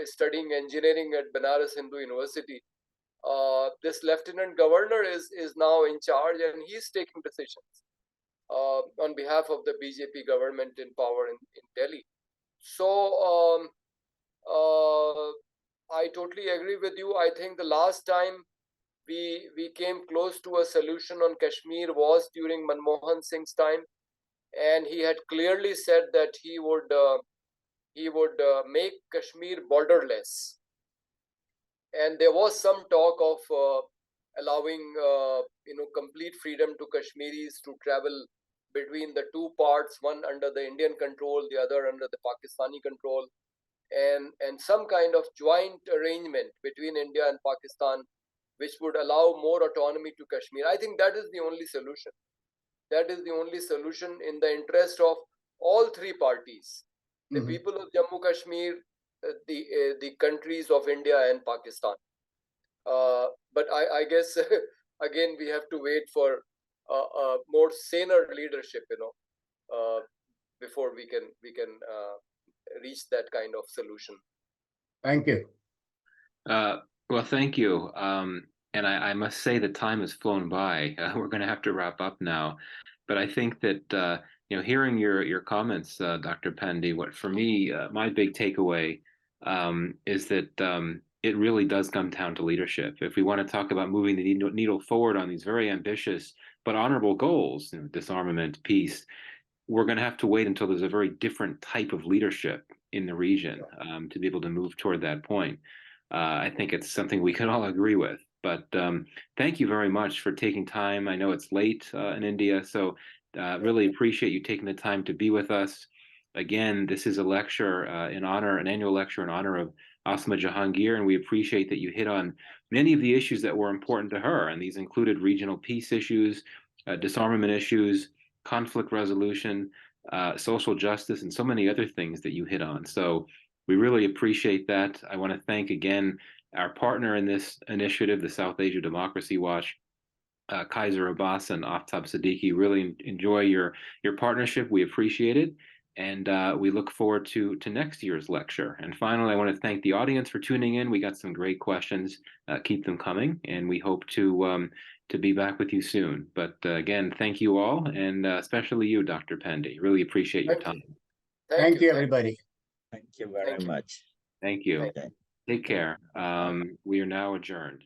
S3: studying engineering at Banaras Hindu University. this lieutenant governor is now in charge, and he's taking decisions on behalf of the BJP government in power in Delhi. So I totally agree with you. I think the last time we came close to a solution on Kashmir was during Manmohan Singh's time, and he had clearly said that he would make Kashmir borderless. And there was some talk of allowing complete freedom to Kashmiris to travel between the two parts, one under the Indian control, the other under the Pakistani control, and some kind of joint arrangement between India and Pakistan, which would allow more autonomy to Kashmir. I think that is the only solution. That is the only solution in the interest of all three parties, the people of Jammu Kashmir, the countries of India and Pakistan. But I guess again we have to wait for more saner leadership, before we can reach that kind of solution.
S2: Thank you.
S1: Well, thank you. And I must say the time has flown by. We're going to have to wrap up now. But I think that hearing your comments, Dr. Pandey, what for me, my big takeaway is that it really does come down to leadership. If we want to talk about moving the needle forward on these very ambitious but honorable goals, disarmament, peace, we're going to have to wait until there's a very different type of leadership in the region to be able to move toward that point. I think it's something we can all agree with. But thank you very much for taking time. I know it's late in India, so really appreciate you taking the time to be with us. Again, this is a lecture an annual lecture in honor of Asma Jahangir, and we appreciate that you hit on many of the issues that were important to her, and these included regional peace issues, disarmament issues, conflict resolution, social justice, and so many other things that you hit on. So we really appreciate that. I want to thank again our partner in this initiative, the South Asia Democracy Watch, Kaiser Abbas and Aftab Siddiqui. Really enjoy your partnership. We appreciate it. And we look forward to next year's lecture. And finally, I want to thank the audience for tuning in. We got some great questions. Keep them coming. And we hope to be back with you soon. But again, thank you all, and especially you, Dr. Pandey. Really appreciate your time.
S2: Thank you, everybody.
S4: Thank you very much.
S1: Thank you.
S4: Okay.
S1: Take care. We are now adjourned.